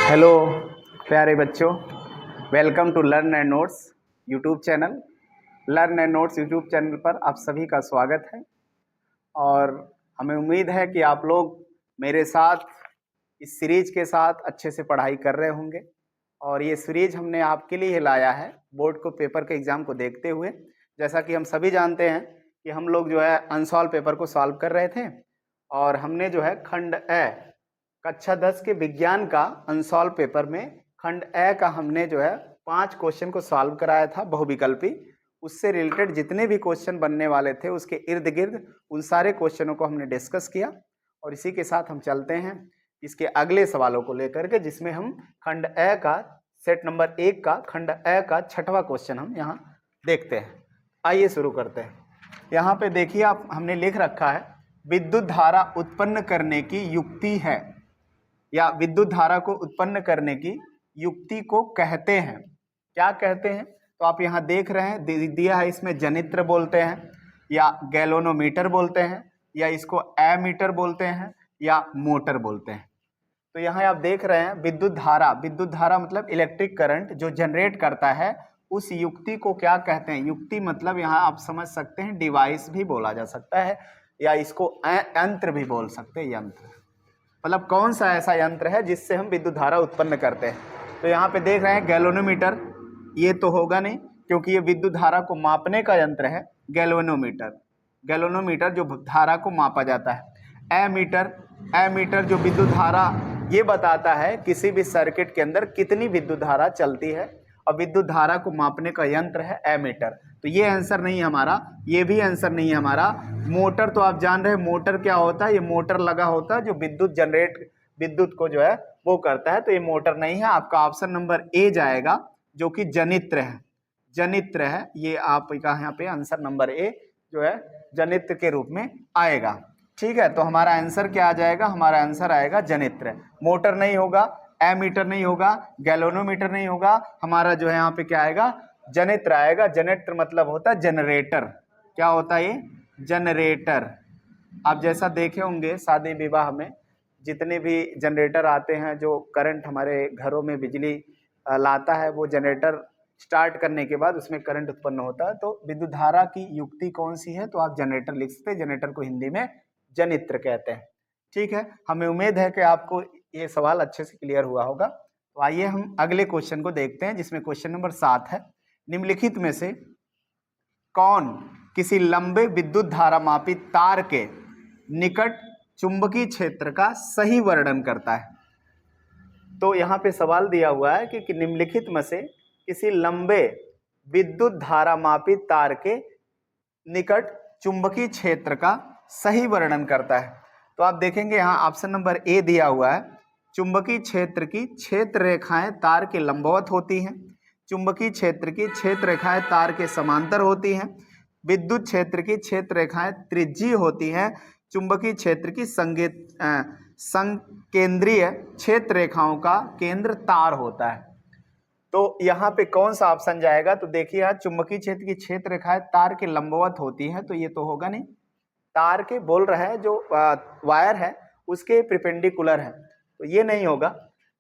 Hello प्यारे बच्चों, welcome to learn and notes YouTube channel. Learn and notes YouTube channel पर आप सभी का स्वागत है और हमें उम्मीद है कि आप लोग मेरे साथ इस सीरीज के साथ अच्छे से पढ़ाई कर रहे होंगे। और ये सीरीज हमने आपके लिए लाया है बोर्ड को पेपर के एग्ज़ाम को देखते हुए। जैसा कि हम सभी जानते हैं कि हम लोग जो है अनसॉल्व पेपर को सॉल्व कर रहे थे और हमने जो है खंड ए कक्षा 10 के विज्ञान का अनसॉल्व पेपर में खंड ए का हमने जो है 5 क्वेश्चन को सॉल्व कराया था बहुविकल्पी। उससे रिलेटेड जितने भी क्वेश्चन बनने वाले थे उसके इर्द गिर्द उन सारे क्वेश्चनों को हमने डिस्कस किया और इसी के साथ हम चलते हैं इसके अगले सवालों को लेकर के, जिसमें हम खंड ए का सेट नंबर 1 का खंड ए का 6वां क्वेश्चन हम यहाँ देखते हैं। आइए शुरू करते हैं। यहाँ पे देखिए आप, हमने लिख रखा है विद्युत धारा उत्पन्न करने की युक्ति है या विद्युत धारा को उत्पन्न करने की युक्ति को कहते हैं। क्या कहते हैं? तो आप यहाँ देख रहे हैं दिया है, इसमें जनित्र बोलते हैं या गैल्वेनोमीटर बोलते हैं या इसको एमीटर बोलते हैं या मोटर बोलते हैं। तो यहाँ आप देख रहे हैं विद्युत धारा मतलब इलेक्ट्रिक करंट जो जनरेट करता है, उस युक्ति को क्या कहते हैं? युक्ति मतलब यहाँ आप समझ सकते हैं डिवाइस भी बोला जा सकता है या इसको यंत्र भी बोल सकते हैं। यंत्र मतलब कौन सा ऐसा यंत्र है जिससे हम विद्युत धारा उत्पन्न करते हैं। तो यहाँ पे देख रहे हैं गैल्वेनोमीटर, ये तो होगा नहीं क्योंकि ये विद्युत धारा को मापने का यंत्र है। गैल्वेनोमीटर जो धारा को मापा जाता है। एमीटर जो विद्युत धारा ये बताता है किसी भी सर्किट के अंदर कितनी विद्युत धारा चलती है, और विद्युत धारा को मापने का यंत्र है एमीटर। तो ये आंसर नहीं है हमारा, ये भी आंसर नहीं है हमारा। मोटर तो आप जान रहे हैं मोटर क्या होता है, ये मोटर लगा होता है जो विद्युत को जो है वो करता है। तो ये मोटर नहीं है, आपका ऑप्शन नंबर ए जाएगा जो कि जनित्र है। ये आपका यहाँ पे आंसर नंबर ए जो है जनित्र के रूप में आएगा। ठीक है, तो हमारा आंसर क्या आ जाएगा? हमारा आंसर आएगा जनित्र। मोटर नहीं होगा, एमीटर नहीं होगा, गैल्वेनोमीटर नहीं होगा, हमारा जो है यहाँ पे क्या आएगा? जनित्र आएगा। जनित्र मतलब होता है जनरेटर। क्या होता है ये? जनरेटर। आप जैसा देखे होंगे शादी विवाह में जितने भी जनरेटर आते हैं जो करंट हमारे घरों में बिजली लाता है, वो जनरेटर स्टार्ट करने के बाद उसमें करंट उत्पन्न होता है। तो विद्युत धारा की युक्ति कौन सी है? तो आप जनरेटर लिख सकते हैं। जनरेटर को हिंदी में जनित्र कहते हैं। ठीक है, हमें उम्मीद है कि आपको ये सवाल अच्छे से क्लियर हुआ होगा। तो आइए हम अगले क्वेश्चन को देखते हैं, जिसमें क्वेश्चन नंबर 7 है। निम्नलिखित में से कौन किसी लंबे विद्युत धारा मापी तार के निकट चुंबकीय क्षेत्र का सही वर्णन करता है? तो यहाँ पे सवाल दिया हुआ है कि निम्नलिखित में से किसी लंबे विद्युत धारा मापी तार के निकट चुंबकीय क्षेत्र का सही वर्णन करता है। तो आप देखेंगे यहाँ ऑप्शन नंबर ए दिया हुआ है। चुंबकीय क्षेत्र की क्षेत्र रेखाएं तार के लंबवत होती हैं, चुंबकीय क्षेत्र की क्षेत्र रेखाएं तार के समांतर होती हैं, विद्युत क्षेत्र की क्षेत्र रेखाएं त्रिज्यीय होती हैं, चुंबकीय क्षेत्र की संकेंद्रीय क्षेत्र रेखाओं का केंद्र तार होता है। तो यहाँ पे कौन सा ऑप्शन जाएगा? तो देखिए यहाँ चुंबकीय क्षेत्र की क्षेत्र रेखाएं तार के लंबवत होती हैं, तो ये तो होगा नहीं। तार के बोल रहा है जो वायर है उसके परपेंडिकुलर है, तो ये नहीं होगा।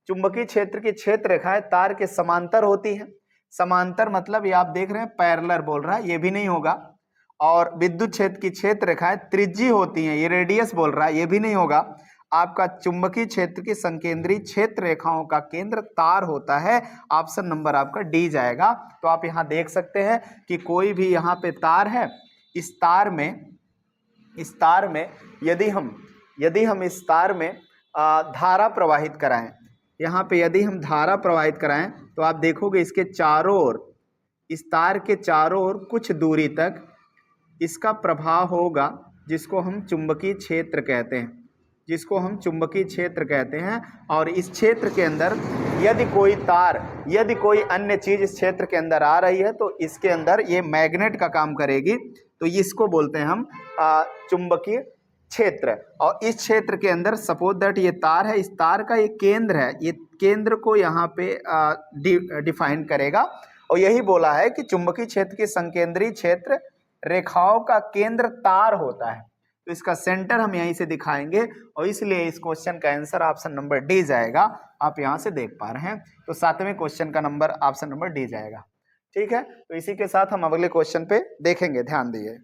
चुंबकीय क्षेत्र की क्षेत्र रेखाएं तार के समांतर होती हैं। समांतर मतलब ये आप देख रहे हैं पैरेलल बोल रहा है, ये भी नहीं होगा। और विद्युत क्षेत्र की क्षेत्र रेखाएं त्रिज्यीय होती हैं, ये रेडियस बोल रहा है, ये भी नहीं होगा। आपका चुंबकीय क्षेत्र की संकेंद्रीय क्षेत्र रेखाओं का केंद्र तार होता है। ऑप्शन नंबर आपका डी जाएगा। तो आप यहाँ देख सकते हैं कि कोई भी यहाँ पे तार है, इस तार में यदि हम इस तार में धारा प्रवाहित कराएं, यहाँ पे यदि हम धारा प्रवाहित कराएं तो आप देखोगे इसके चारों ओर, इस तार के चारों ओर कुछ दूरी तक इसका प्रभाव होगा, जिसको हम चुंबकीय क्षेत्र कहते हैं। और इस क्षेत्र के अंदर यदि कोई अन्य चीज इस क्षेत्र के अंदर आ रही है तो इसके अंदर ये मैग्नेट का काम करेगी, तो इसको बोलते हैं हम चुंबकीय क्षेत्र। और इस क्षेत्र के अंदर सपोज दैट ये तार है, इस तार का ये केंद्र है, ये केंद्र को यहाँ पे डिफाइन करेगा। और यही बोला है कि चुंबकीय क्षेत्र की संकेंद्रीय क्षेत्र रेखाओं का केंद्र तार होता है। तो इसका सेंटर हम यहीं से दिखाएंगे और इसलिए इस क्वेश्चन का आंसर ऑप्शन नंबर डी जाएगा। आप यहाँ से देख पा रहे हैं। तो 7वें क्वेश्चन का नंबर ऑप्शन नंबर डी जाएगा। ठीक है, तो इसी के साथ हम अगले क्वेश्चन पे देखेंगे, ध्यान दिए।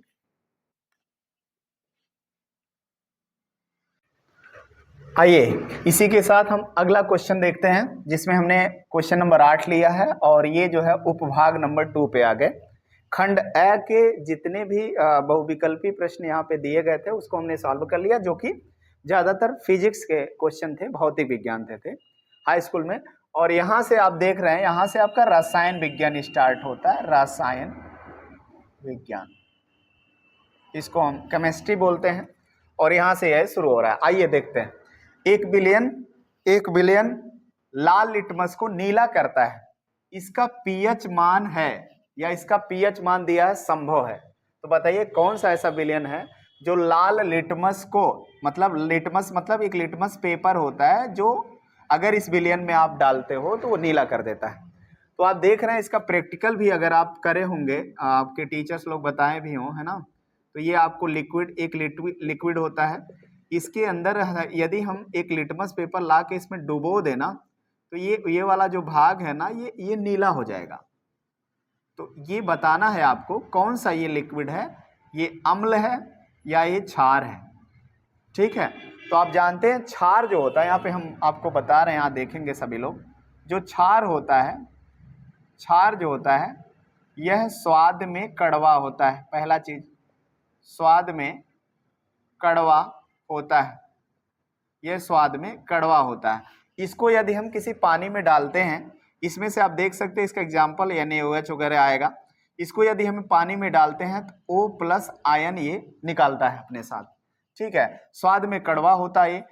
आइए इसी के साथ हम अगला क्वेश्चन देखते हैं, जिसमें हमने क्वेश्चन नंबर 8 लिया है और ये जो है उपभाग नंबर 2 पे आ गए। खंड अ के जितने भी बहुविकल्पी प्रश्न यहाँ पे दिए गए थे उसको हमने सॉल्व कर लिया, जो कि ज्यादातर फिजिक्स के क्वेश्चन थे, भौतिक विज्ञान थे हाई स्कूल में। और यहाँ से आप देख रहे हैं, यहाँ से आपका रसायन विज्ञान स्टार्ट होता है, रसायन विज्ञान, इसको हम केमिस्ट्री बोलते हैं, और यहाँ से यह शुरू हो रहा है। आइए देखते हैं। 1 बिलियन लाल लिटमस को नीला करता है, इसका पीएच मान है, या इसका पीएच मान दिया है, संभव है। तो बताइए कौन सा ऐसा बिलियन है जो लाल लिटमस को, मतलब लिटमस मतलब एक लिटमस पेपर होता है जो अगर इस बिलियन में आप डालते हो तो वो नीला कर देता है। तो आप देख रहे हैं इसका प्रैक्टिकल भी अगर आप करे होंगे, आपके टीचर्स लोग बताए भी हों, है ना। तो ये आपको एक लिक्विड होता है, इसके अंदर यदि हम एक लिटमस पेपर ला के इसमें डुबो देना तो ये वाला जो भाग है ना, ये नीला हो जाएगा। तो ये बताना है आपको कौन सा ये लिक्विड है, ये अम्ल है या ये क्षार है। ठीक है, तो आप जानते हैं क्षार जो होता है, यहाँ पे हम आपको बता रहे हैं, यहाँ देखेंगे सभी लोग, जो क्षार होता है, क्षार जो होता है यह स्वाद में कड़वा होता है। पहला चीज, स्वाद में कड़वा होता है, यह स्वाद में कड़वा होता है। इसको यदि हम किसी पानी में डालते हैं, इसमें से आप देख सकते हैं इसका एग्जाम्पल NaOH वगैरह आएगा। इसको यदि हम पानी में डालते हैं तो O+ आयन ये निकालता है अपने साथ। ठीक है, स्वाद में कड़वा होता है ये।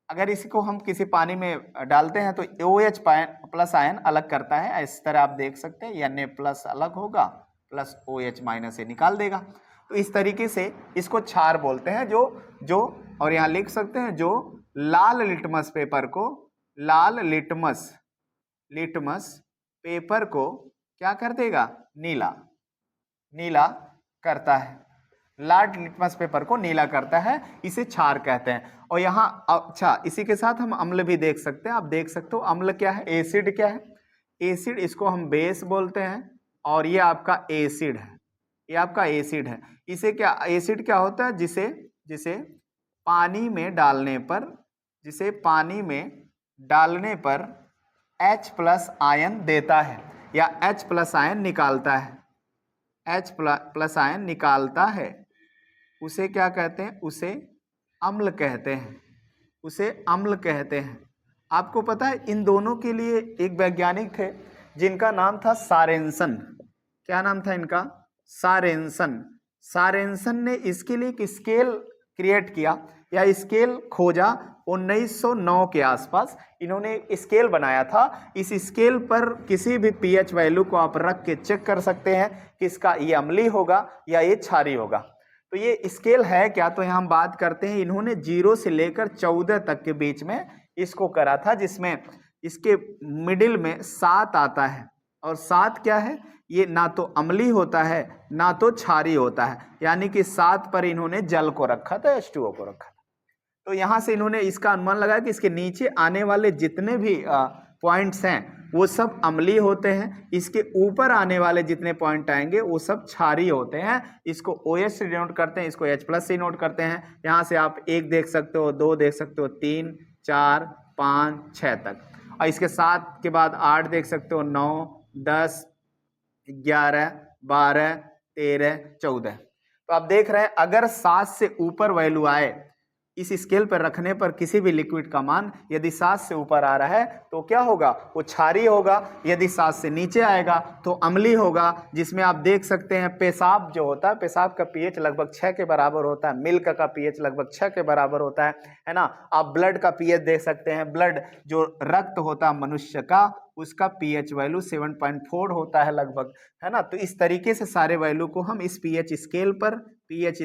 अगर इसको हम किसी पानी में डालते हैं तो OH+ आयन अलग करता है, इस तरह आप देख सकते हैं, Na+ अलग होगा प्लस OH- ये निकाल देगा। तो इस तरीके से इसको क्षार बोलते हैं, जो और यहाँ लिख सकते हैं, जो लाल लिटमस पेपर को, लाल लिटमस पेपर को क्या कर देगा, नीला करता है। लाल लिटमस पेपर को नीला करता है, इसे क्षार कहते हैं। और यहाँ अच्छा, इसी के साथ हम अम्ल भी देख सकते हैं। आप देख सकते हो अम्ल क्या है, एसिड क्या है, एसिड इसको हम बेस बोलते हैं, और ये आपका एसिड है, ये आपका एसिड है। इसे क्या, एसिड क्या होता है, जिसे पानी में डालने पर H+ आयन देता है या H+ आयन निकालता है, H+ आयन निकालता है, उसे क्या कहते हैं, उसे अम्ल कहते हैं, उसे अम्ल कहते हैं। आपको पता है इन दोनों के लिए एक वैज्ञानिक थे जिनका नाम था सारेंसन। क्या नाम था इनका, सारेंसन ने इसके लिए एक स्केल क्रिएट किया या स्केल खोजा 1909 के आसपास। इन्होंने स्केल बनाया था, इस स्केल पर किसी भी pH वैल्यू को आप रख के चेक कर सकते हैं कि इसका ये अम्लीय होगा या ये क्षारीय होगा। तो ये स्केल है क्या, तो यहाँ हम बात करते हैं, इन्होंने 0 से लेकर 14 तक के बीच में इसको करा था, जिसमें इसके मिडिल में 7 आता है। और 7 क्या है, ये ना तो अम्लीय होता है ना तो क्षारीय होता है, यानी कि 7 पर इन्होंने जल को रखा था, H2O को रखा था। तो यहाँ से इन्होंने इसका अनुमान लगाया कि इसके नीचे आने वाले जितने भी पॉइंट्स हैं वो सब अम्लीय होते हैं, इसके ऊपर आने वाले जितने पॉइंट आएंगे वो सब क्षारीय होते हैं। इसको OH से डिनोट करते हैं, इसको H+ से नोट करते हैं। यहाँ से आप 1 देख सकते हो, 2 देख सकते हो, 3, 4, 5, 6 तक, और इसके 7 के बाद 8 देख सकते हो, 9, 10, 11, 12, 13, 14। तो आप देख रहे हैं अगर 7 से ऊपर वैल्यू आए, इस स्केल पर रखने पर किसी भी लिक्विड का मान यदि 7 से ऊपर आ रहा है तो क्या होगा, वो क्षारीय होगा। यदि 7 से नीचे आएगा तो अम्लीय होगा, जिसमें आप देख सकते हैं पेशाब जो होता है, पेशाब का pH लगभग 6 के बराबर होता है, मिल्क का pH लगभग 6 के बराबर होता है ना। आप ब्लड का pH देख सकते हैं, ब्लड जो रक्त होता है मनुष्य का, उसका pH वैल्यू 7.4 होता है लगभग, है ना। तो इस तरीके से सारे वैल्यू को हम इस pH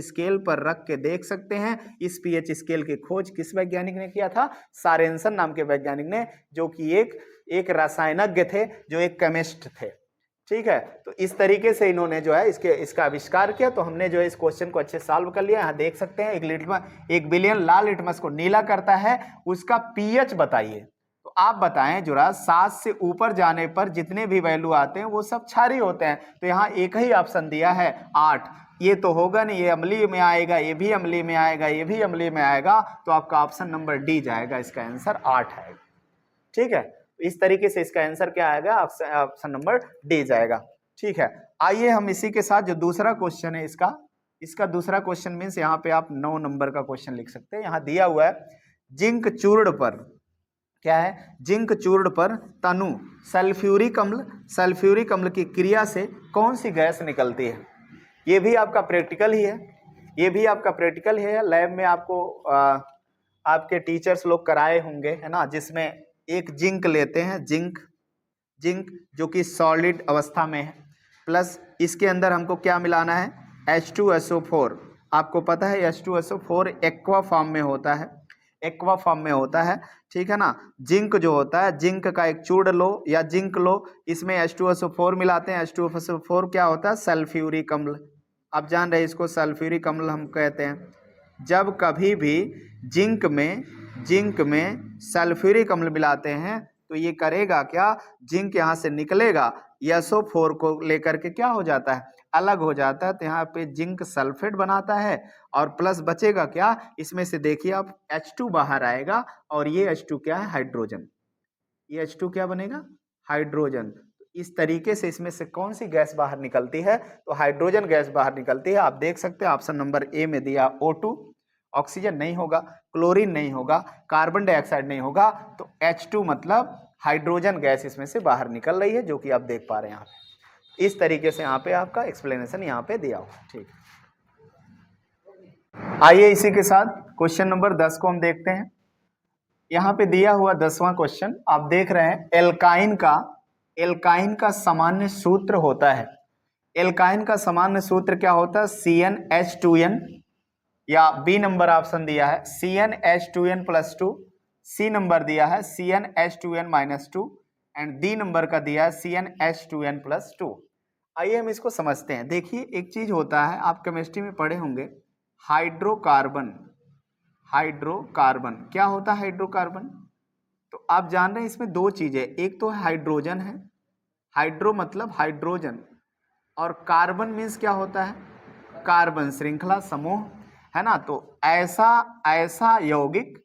स्केल पर रख के देख सकते हैं। इस pH स्केल की खोज किस वैज्ञानिक ने किया था, सारेंसन नाम के वैज्ञानिक ने, जो कि एक रसायनज्ञ थे, जो एक केमिस्ट थे। ठीक है, तो इस तरीके से इन्होंने जो है इसका आविष्कार किया। तो हमने जो है इस क्वेश्चन को अच्छे सॉल्व कर लिया। यहाँ देख सकते हैं 1 बिलियन लाल लिटमस को नीला करता है, उसका pH बताइए। तो आप बताएं जुरा, 7 से ऊपर जाने पर जितने भी वैल्यू आते हैं वो सब क्षारीय होते हैं, तो यहाँ एक ही ऑप्शन दिया है 8। ये तो होगा नहीं, ये अम्लीय में आएगा, ये भी अम्लीय में आएगा, ये भी अम्लीय में आएगा, तो आपका ऑप्शन नंबर डी जाएगा, इसका आंसर 8 आएगा। ठीक है, इस तरीके से इसका आंसर क्या आएगा, ऑप्शन नंबर डी जाएगा। ठीक है, आइए हम इसी के साथ जो दूसरा क्वेश्चन है इसका दूसरा क्वेश्चन मीन्स यहाँ पे आप 9 नंबर का क्वेश्चन लिख सकते हैं। यहाँ दिया हुआ है जिंक चूर्ण पर, क्या है, जिंक चूर्ण पर तनु सल्फ्यूरिक अम्ल की क्रिया से कौन सी गैस निकलती है। ये भी आपका प्रैक्टिकल ही है, ये भी आपका प्रैक्टिकल है, लैब में आपको आपके टीचर्स लोग कराए होंगे, है ना, जिसमें एक जिंक लेते हैं, जिंक जो कि सॉलिड अवस्था में है, प्लस इसके अंदर हमको क्या मिलाना है, H2SO4। आपको पता है H2SO4 एक्वा फॉर्म में होता है, एक्वा फॉर्म में होता है। ठीक है ना, जिंक जो होता है, जिंक का एक चूर्ण लो या जिंक लो, इसमें H2SO4 मिलाते हैं। H2SO4 क्या होता है, सल्फ्यूरिक अम्ल। आप जान रहे हैं इसको सल्फ्यूरिक अम्ल हम कहते हैं। जब कभी भी जिंक में सल्फ्यूरिक अम्ल मिलाते हैं तो ये करेगा क्या, जिंक यहाँ से निकलेगा, SO4 को लेकर के क्या हो जाता है, अलग हो जाता है, तो यहाँ पे जिंक सल्फेट बनाता है और प्लस बचेगा क्या, इसमें से देखिए आप H2 बाहर आएगा और ये H2 क्या है, हाइड्रोजन। ये H2 क्या बनेगा, हाइड्रोजन। इस तरीके से इसमें से कौन सी गैस बाहर निकलती है, तो हाइड्रोजन गैस बाहर निकलती है। आप देख सकते हैं ऑप्शन नंबर ए में दिया O2, ऑक्सीजन नहीं होगा, क्लोरीन नहीं होगा, कार्बन डाइऑक्साइड नहीं होगा, तो H2 मतलब हाइड्रोजन गैस इसमें से बाहर निकल रही है, जो कि आप देख पा रहे हैं यहाँ पे। इस तरीके से यहाँ पे आपका एक्सप्लेनेशन यहाँ पे दिया हुआ। ठीक, आइए इसी के साथ क्वेश्चन नंबर 10 को हम देखते हैं। यहाँ पे दिया हुआ 10वां क्वेश्चन आप देख रहे हैं, एल्काइन का सामान्य सूत्र होता है। एल्काइन का सामान्य सूत्र क्या होता है, CnH2n, या बी नंबर ऑप्शन दिया है CnH2n+2, सी नंबर दिया है CnH2n-2 एंड डी नंबर का दिया है CnH2n+2। आइए हम इसको समझते हैं। देखिए एक चीज होता है, आप केमिस्ट्री में पढ़े होंगे, हाइड्रोकार्बन। क्या होता है हाइड्रोकार्बन, तो आप जान रहे हैं इसमें दो चीजें, एक तो हाइड्रोजन है, हाइड्रो मतलब हाइड्रोजन, और कार्बन मीन्स क्या होता है, कार्बन श्रृंखला समूह, है ना। तो ऐसा यौगिक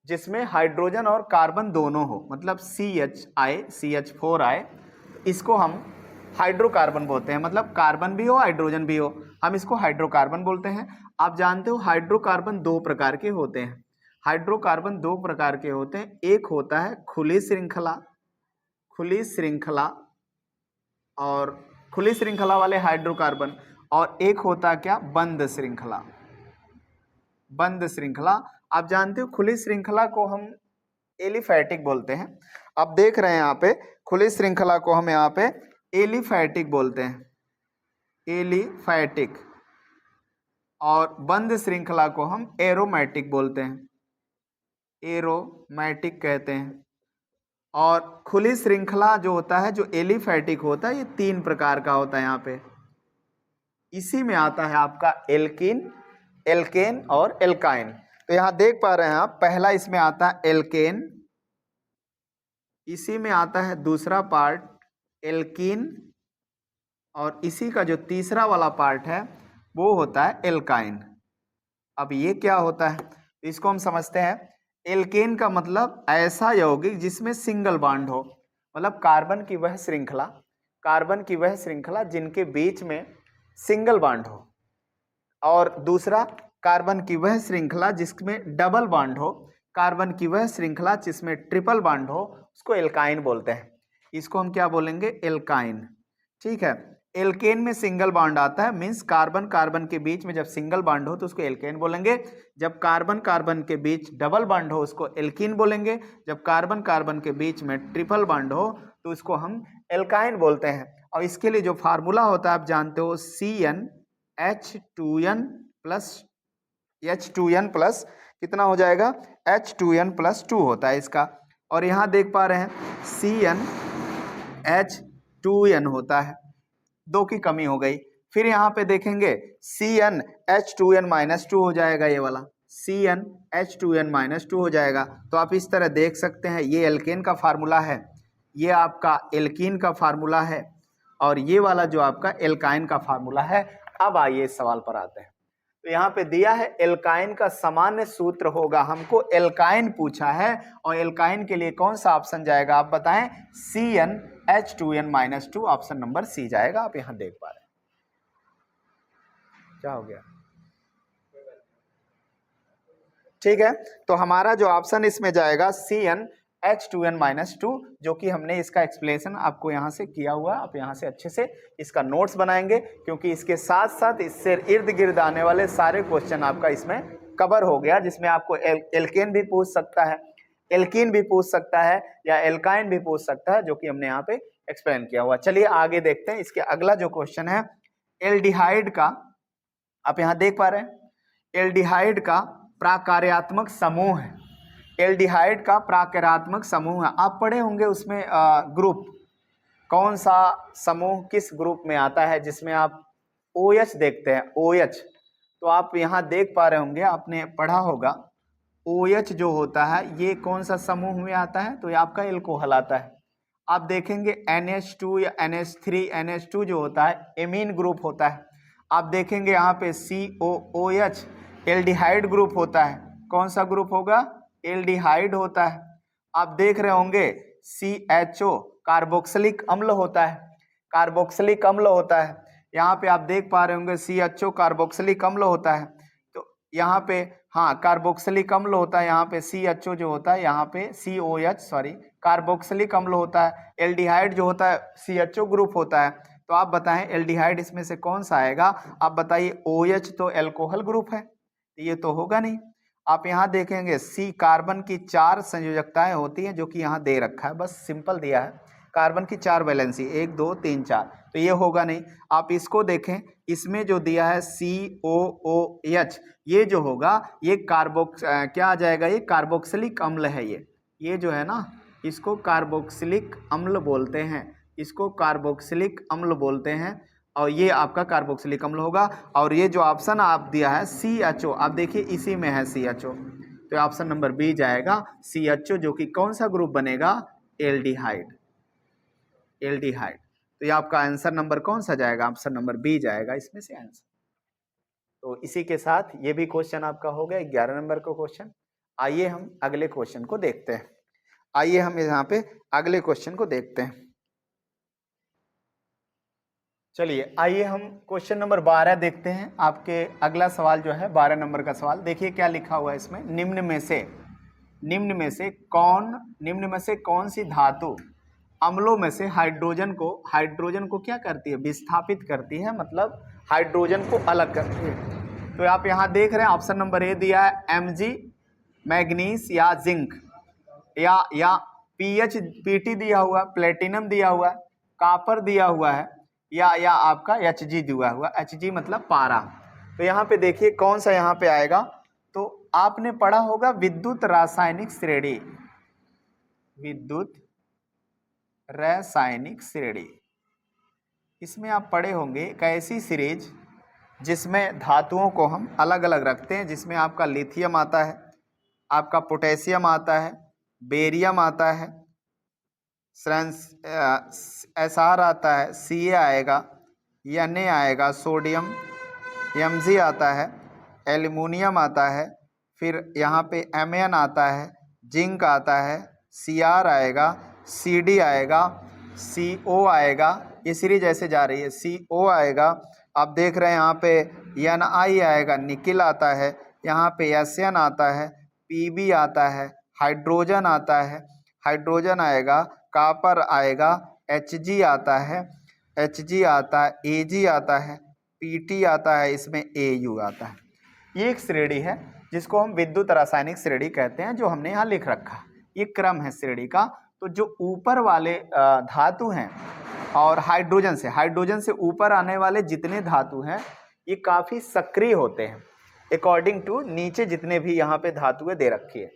जिसमें हाइड्रोजन और कार्बन दोनों हो, मतलब CH4 आए, इसको हम हाइड्रोकार्बन बोलते हैं। मतलब कार्बन भी हो हाइड्रोजन भी हो, हम इसको हाइड्रोकार्बन बोलते हैं। आप जानते हो हाइड्रोकार्बन 2 प्रकार के होते हैं, हाइड्रोकार्बन 2 प्रकार के होते हैं। एक होता है खुली श्रृंखला वाले हाइड्रोकार्बन, और एक होता है क्या, बंद श्रृंखला। आप जानते हो खुली श्रृंखला को हम एलिफैटिक बोलते हैं। आप देख रहे हैं यहाँ पे, खुली श्रृंखला को हम यहाँ पे एलिफैटिक बोलते हैं, एलिफैटिक, और बंद श्रृंखला को हम एरोमेटिक बोलते हैं, एरोमेटिक कहते हैं। और खुली श्रृंखला जो होता है, जो एलिफैटिक होता है, ये 3 प्रकार का होता है यहाँ पे। इसी में आता है आपका एल्केन और एल्काइन। तो यहाँ देख पा रहे हैं आप, पहला इसमें आता है एल्केन, इसी में आता है दूसरा पार्ट एल्कीन, और इसी का जो तीसरा वाला पार्ट है वो होता है एल्काइन। अब ये क्या होता है, इसको हम समझते हैं। एल्केन का मतलब ऐसा यौगिक जिसमें सिंगल बॉन्ड हो, मतलब कार्बन की वह श्रृंखला जिनके बीच में सिंगल बॉन्ड हो, और दूसरा कार्बन की वह श्रृंखला जिसमें डबल बॉन्ड हो, कार्बन की वह श्रृंखला जिसमें ट्रिपल बॉन्ड हो, उसको एल्काइन बोलते हैं। इसको हम क्या बोलेंगे, एल्काइन। ठीक है, एल्केन में सिंगल बॉन्ड आता है, मीन्स कार्बन के बीच में जब सिंगल बॉन्ड हो तो उसको एल्केन बोलेंगे। जब कार्बन के बीच डबल बॉन्ड हो उसको एल्कीन बोलेंगे। जब कार्बन के बीच में ट्रिपल बॉन्ड हो तो उसको हम एल्काइन बोलते हैं। और इसके लिए जो फार्मूला होता है आप जानते हो, H2n+ कितना हो जाएगा, H2n+2 होता है इसका। और यहाँ देख पा रहे हैं CnH2n होता है, 2 की कमी हो गई। फिर यहाँ पे देखेंगे CnH2n-2 हो जाएगा, ये वाला CnH2n-2 हो जाएगा। तो आप इस तरह देख सकते हैं, ये एल्केन का फार्मूला है, ये आपका एल्कीन का फार्मूला है, और ये वाला जो आपका एल्काइन का फार्मूला है। अब आइए इस सवाल पर आते हैं। तो यहाँ पे दिया है एल्काइन का सामान्य सूत्र होगा, हमको एल्काइन पूछा है, और एल्काइन के लिए कौन सा ऑप्शन जाएगा आप बताएं? CnH2n-2, ऑप्शन नंबर सी जाएगा। आप यहाँ देख पा रहे हैं क्या हो गया? ठीक है, तो हमारा जो ऑप्शन इसमें जाएगा CnH2n-2, जो कि हमने इसका एक्सप्लेनेशन आपको यहाँ से किया हुआ। आप यहाँ से अच्छे से इसका नोट्स बनाएंगे, क्योंकि इसके साथ साथ इससे इर्द गिर्द आने वाले सारे क्वेश्चन आपका इसमें कवर हो गया, जिसमें आपको एल्केन भी पूछ सकता है, एल्कीन भी पूछ सकता है, या एल्काइन भी पूछ सकता है, जो कि हमने यहाँ पे एक्सप्लेन किया हुआ। चलिए आगे देखते हैं। इसके अगला जो क्वेश्चन है एल्डिहाइड का, आप यहाँ देख पा रहे हैं, एल्डिहाइड का प्राकार्यात्मक समूह है। एल्डिहाइड का प्राकार्यात्मक समूह है, आप पढ़े होंगे उसमें ग्रुप, कौन सा समूह किस ग्रुप में आता है, जिसमें आप OH देखते हैं, OH। तो आप यहाँ देख पा रहे होंगे, आपने पढ़ा होगा OH जो होता है ये कौन सा समूह में आता है? तो ये आपका एल्कोहल आता है। आप देखेंगे NH2 या NH3, NH2 जो होता है एमीन ग्रुप होता है। आप देखेंगे यहाँ पे COOH एल्डिहाइड ग्रुप होता है। कौन सा ग्रुप होगा? एल्डिहाइड होता है। आप देख रहे होंगे CHO कार्बोक्सिलिक अम्ल होता है, कार्बोक्सिलिक अम्ल होता है। यहाँ पे आप देख पा रहे होंगे CHO कार्बोक्सिलिक अम्ल होता है। तो यहाँ पे हाँ कार्बोक्सिलिक अम्ल होता है, यहाँ पे CHO जो होता है, यहाँ पे COH कार्बोक्सिलिक अम्ल होता है। एल्डिहाइड जो होता है CHO ग्रुप होता है। तो आप बताएं एल्डिहाइड इसमें से कौन सा आएगा? आप बताइए। OH तो एल्कोहल ग्रुप है, ये तो होगा नहीं। आप यहाँ देखेंगे C कार्बन की 4 संयोजकताएं होती हैं, जो कि यहाँ दे रखा है, बस सिंपल दिया है, कार्बन की 4 वैलेंसी 1 2 3 4, तो ये होगा नहीं। आप इसको देखें, इसमें जो दिया है COOH, ये जो होगा ये क्या आ जाएगा? ये कार्बोक्सिलिक अम्ल है। ये जो है ना, इसको कार्बोक्सिलिक अम्ल बोलते हैं, इसको कार्बोक्सिलिक अम्ल बोलते हैं, और ये आपका कार्बोक्सिलिक अम्ल होगा। और ये जो ऑप्शन आप दिया है CHO, आप देखिए इसी में है CHO, तो ऑप्शन नंबर बी जाएगा CHO, जो कि कौन सा ग्रुप बनेगा? Aldehyde, aldehyde. तो ये आपका आंसर नंबर कौन सा जाएगा? ऑप्शन नंबर बी जाएगा इसमें से आंसर। तो इसी के साथ ये भी क्वेश्चन आपका हो गया 11 नंबर का क्वेश्चन। आइए हम अगले क्वेश्चन को देखते हैं। आइए हम यहाँ पे अगले क्वेश्चन को देखते हैं। चलिए आइए हम क्वेश्चन नंबर 12 देखते हैं। आपके अगला सवाल जो है 12 नंबर का सवाल, देखिए क्या लिखा हुआ है इसमें। निम्न में से कौन सी धातु अम्लों में से हाइड्रोजन को क्या करती है? विस्थापित करती है, मतलब हाइड्रोजन को अलग करती है। तो आप यहाँ देख रहे हैं ऑप्शन नंबर ए दिया है Mg, मैग्नीज या जिंक, या PT दिया हुआ, प्लेटिनम दिया हुआ है, कॉपर दिया हुआ है, या आपका Hg दिया हुआ, Hg मतलब पारा। तो यहाँ पे देखिए कौन सा यहाँ पे आएगा। तो आपने पढ़ा होगा विद्युत रासायनिक श्रेणी, विद्युत रासायनिक श्रेणी। इसमें आप पढ़े होंगे एक ऐसी सीरीज जिसमें धातुओं को हम अलग अलग रखते हैं, जिसमें आपका लिथियम आता है, आपका पोटेशियम आता है, बेरियम आता है, SR आता है, Ca आएगा, Na आएगा, सोडियम, Mg आता है, एल्युमिनियम आता है, फिर यहाँ पे Mn आता है, जिंक आता है, Cr आएगा, Cd आएगा, CO आएगा। ये सीरीज ऐसे जा रही है, CO आएगा। आप देख रहे हैं यहाँ पे Na आएगा, निकिल आता है, यहाँ पे Sn आता है, Pb आता है, हाइड्रोजन आता है, हाइड्रोजन आएगा, कॉपर आएगा, Hg आता है, Hg आता है, Ag आता है, Pt आता है, इसमें Au आता है। ये एक श्रेणी है जिसको हम विद्युत रासायनिक श्रेणी कहते हैं, जो हमने यहाँ लिख रखा। ये क्रम है श्रेणी का। तो जो ऊपर वाले धातु हैं और हाइड्रोजन से ऊपर आने वाले जितने धातु हैं ये काफ़ी सक्रिय होते हैं, अकॉर्डिंग टू नीचे जितने भी यहाँ पे धातुएं दे रखी है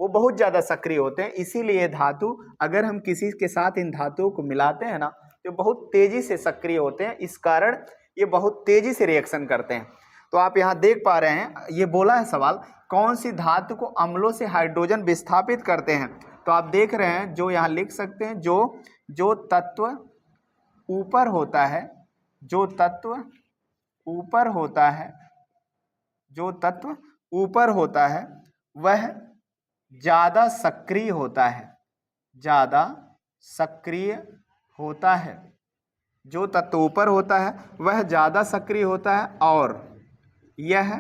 वो बहुत ज़्यादा सक्रिय होते हैं। इसीलिए धातु, अगर हम किसी के साथ इन धातुओं को मिलाते हैं ना, तो बहुत तेज़ी से सक्रिय होते हैं। इस कारण ये बहुत तेज़ी से रिएक्शन करते हैं। तो आप यहाँ देख पा रहे हैं, ये बोला है सवाल, कौन सी धातु को अम्लों से हाइड्रोजन विस्थापित करते हैं। तो आप देख रहे हैं, जो यहाँ लिख सकते हैं, जो तत्व ऊपर होता है, जो तत्व ऊपर होता है, जो तत्व ऊपर होता है वह ज़्यादा सक्रिय होता है, ज़्यादा सक्रिय होता है। जो तत्व ऊपर होता है वह ज़्यादा सक्रिय होता है और यह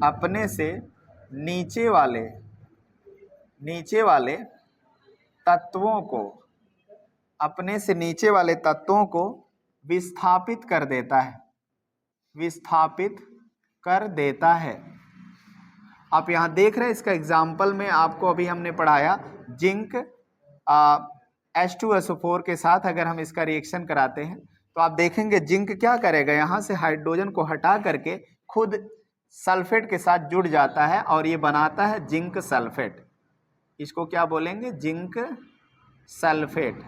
अपने से नीचे वाले तत्वों को, अपने से नीचे वाले तत्वों को विस्थापित कर देता है, विस्थापित कर देता है। आप यहाँ देख रहे हैं, इसका एग्जाम्पल में आपको अभी हमने पढ़ाया, जिंक H2SO4 के साथ अगर हम इसका रिएक्शन कराते हैं तो आप देखेंगे जिंक क्या करेगा, यहाँ से हाइड्रोजन को हटा करके खुद सल्फेट के साथ जुड़ जाता है और ये बनाता है जिंक सल्फेट। इसको क्या बोलेंगे, जिंक सल्फेट।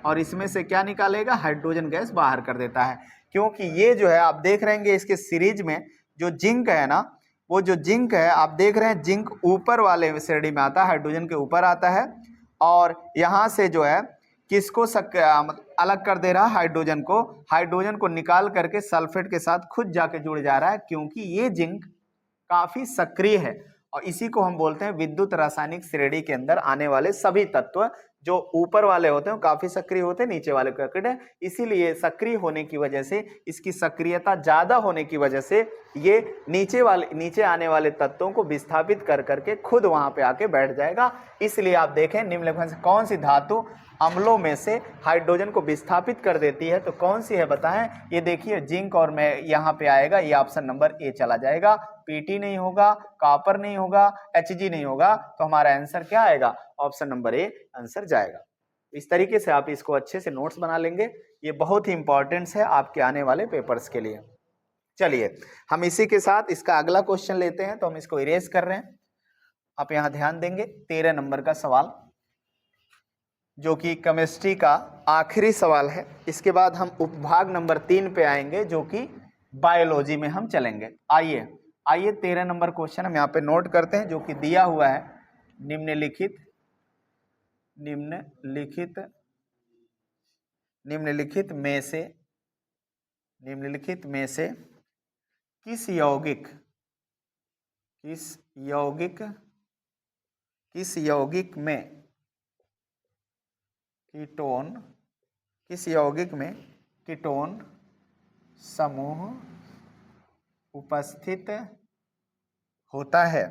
और इसमें से क्या निकालेगा, हाइड्रोजन गैस बाहर कर देता है। क्योंकि ये जो है आप देख रहे हैं इसके सीरीज में जो जिंक है ना, वो जो जिंक है आप देख रहे हैं, जिंक ऊपर वाले श्रेणी में आता है, हाइड्रोजन के ऊपर आता है और यहाँ से जो है किसको अलग कर दे रहा है, हाइड्रोजन को निकाल करके सल्फेट के साथ खुद जाके जुड़ जा रहा है, क्योंकि ये जिंक काफी सक्रिय है। और इसी को हम बोलते हैं विद्युत रासायनिक श्रेणी के अंदर आने वाले सभी तत्व जो ऊपर वाले होते हैं काफी सक्रिय होते हैं, नीचे वाले कट है। इसीलिए सक्रिय होने की वजह से, इसकी सक्रियता ज्यादा होने की वजह से ये नीचे आने वाले तत्वों को विस्थापित कर करके खुद वहां पे आके बैठ जाएगा। इसलिए आप देखें निम्नलिखित से कौन सी धातु अम्लों में से हाइड्रोजन को विस्थापित कर देती है, तो कौन सी है बताएं। ये देखिए जिंक, और मैं यहाँ पे आएगा, ये ऑप्शन नंबर ए चला जाएगा। पीटी नहीं होगा, कॉपर नहीं होगा, Hg नहीं होगा, तो हमारा आंसर क्या आएगा, ऑप्शन नंबर ए आंसर जाएगा। इस तरीके से आप इसको अच्छे से नोट्स बना लेंगे, ये बहुत ही इंपॉर्टेंट है आपके आने वाले पेपर्स के लिए। चलिए हम इसी के साथ इसका अगला क्वेश्चन लेते हैं, तो हम इसको इरेज कर रहे हैं। आप यहाँ ध्यान देंगे 13 नंबर का सवाल, जो कि केमिस्ट्री का आखिरी सवाल है। इसके बाद हम उपभाग नंबर 3 पे आएंगे, जो कि बायोलॉजी में हम चलेंगे। आइए 13 नंबर क्वेश्चन हम यहाँ पे नोट करते हैं, जो कि दिया हुआ है, निम्नलिखित में से किस यौगिक में कीटोन समूह उपस्थित होता है,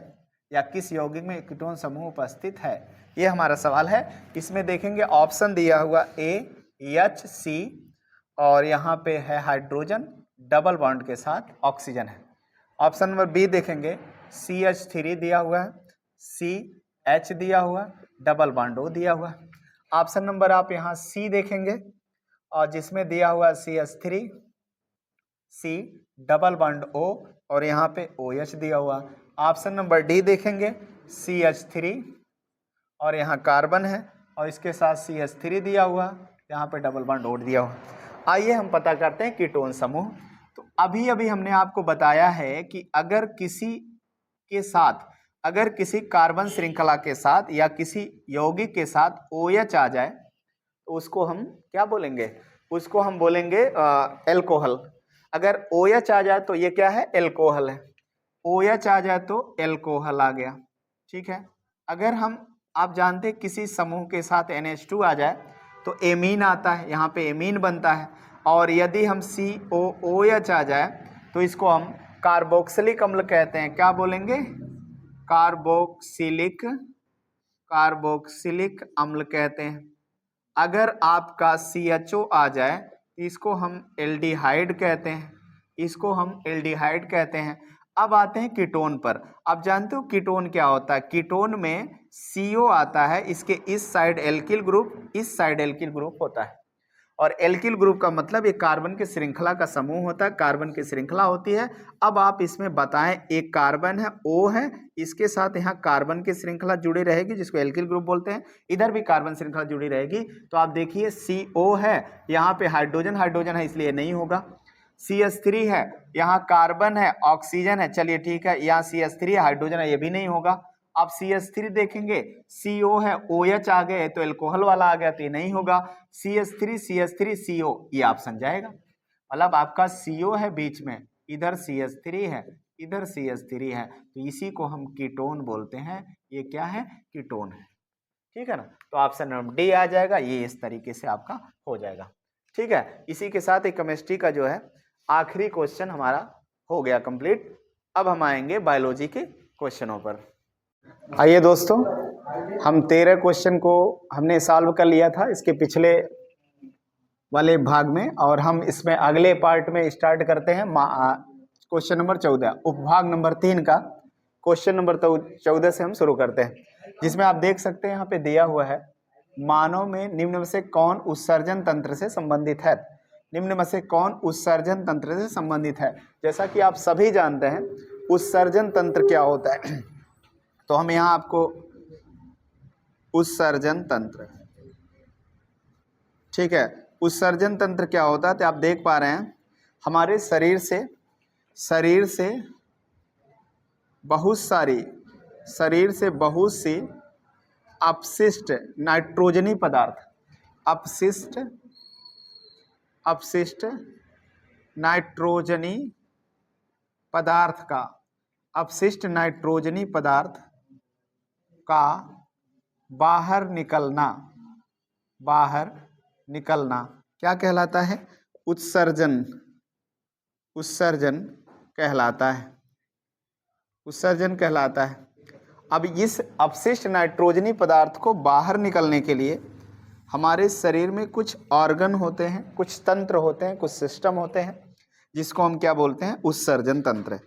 या किस यौगिक में कीटोन समूह उपस्थित है, ये हमारा सवाल है। इसमें देखेंगे ऑप्शन दिया हुआ ए HC, और यहाँ पे है हाइड्रोजन डबल बॉन्ड के साथ ऑक्सीजन है। ऑप्शन नंबर बी देखेंगे CH3 दिया हुआ है, CH दिया हुआ, डबल बॉन्ड O दिया हुआ। ऑप्शन नंबर आप यहाँ सी देखेंगे, और जिसमें दिया हुआ CH3, C double bond O, और यहाँ पे OH दिया हुआ। ऑप्शन नंबर डी देखेंगे CH3, और यहाँ कार्बन है और इसके साथ CH3 दिया हुआ, यहाँ पे डबल बॉन्ड O दिया हुआ। आइए हम पता करते हैं कीटोन समूह। तो अभी हमने आपको बताया है कि अगर किसी कार्बन श्रृंखला के साथ या किसी यौगिक के साथ OH आ जाए तो उसको हम क्या बोलेंगे, उसको हम बोलेंगे एल्कोहल। अगर OH आ जाए तो ये क्या है, एल्कोहल है। OH आ जाए तो एल्कोहल आ गया, ठीक है। अगर आप जानते हैं किसी समूह के साथ NH2 आ जाए तो एमीन आता है, यहाँ पे एमीन बनता है। और यदि हम COOH आ जाए तो इसको हम कार्बोक्सिलिक अम्ल कहते हैं। क्या बोलेंगे, कार्बोक्सिलिक अम्ल कहते हैं। अगर आपका CHO आ जाए तो इसको हम एल्डिहाइड कहते हैं, अब आते हैं कीटोन पर। आप जानते हो कीटोन क्या होता है, कीटोन में CO आता है, इसके इस साइड एल्किल ग्रुप, इस साइड एल्किल ग्रुप होता है, और एल्किल ग्रुप का मतलब एक कार्बन की श्रृंखला का समूह होता है, कार्बन की श्रृंखला होती है। अब आप इसमें बताएं, एक कार्बन है O है, इसके साथ यहाँ कार्बन की श्रृंखला जुड़ी रहेगी जिसको एल्किल ग्रुप बोलते हैं, इधर भी कार्बन श्रृंखला जुड़ी रहेगी। तो आप देखिए CO है, यहाँ पे हाइड्रोजन हाइड्रोजन है इसलिए नहीं होगा। CH3 है, यहाँ कार्बन है ऑक्सीजन है, चलिए ठीक है, यहाँ CH3 है हाइड्रोजन है, ये भी नहीं होगा। आप CH3 देखेंगे, CO है, OH आ गए तो एल्कोहल वाला आ गया तो ये नहीं होगा। CH3 CO, ये ऑप्शन जाएगा। मतलब आपका CO है बीच में, इधर CH3 है, इधर CH3 है, तो इसी को हम कीटोन बोलते हैं। ये क्या है? कीटोन है, ठीक है ना। तो ऑप्शन नंबर डी आ जाएगा, ये इस तरीके से आपका हो जाएगा, ठीक है। इसी के साथ एक केमिस्ट्री का जो है आखिरी क्वेश्चन हमारा हो गया कंप्लीट। अब हम आएंगे बायोलॉजी के क्वेश्चनों पर। आइए दोस्तों, हम 13 क्वेश्चन को हमने सॉल्व कर लिया था इसके पिछले वाले भाग में, और हम इसमें अगले पार्ट में स्टार्ट करते हैं क्वेश्चन नंबर 14, उपभाग नंबर 3 का क्वेश्चन नंबर 14 से हम शुरू करते हैं, जिसमें आप देख सकते हैं यहाँ पे दिया हुआ है, मानव में निम्न में से कौन उत्सर्जन तंत्र से संबंधित है। निम्न में से कौन उत्सर्जन तंत्र से संबंधित है। जैसा कि आप सभी जानते हैं उत्सर्जन तंत्र क्या होता है, तो हम यहाँ आपको उत्सर्जन तंत्र, ठीक है, उत्सर्जन तंत्र क्या होता है तो आप देख पा रहे हैं हमारे शरीर से बहुत सी अपशिष्ट नाइट्रोजनी पदार्थ, अपशिष्ट नाइट्रोजनी पदार्थ का बाहर निकलना क्या कहलाता है? उत्सर्जन कहलाता है। अब इस अपशिष्ट नाइट्रोजनी पदार्थ को बाहर निकलने के लिए हमारे शरीर में कुछ ऑर्गन होते हैं, कुछ तंत्र होते हैं, कुछ सिस्टम होते हैं, जिसको हम क्या बोलते हैं? उत्सर्जन तंत्र।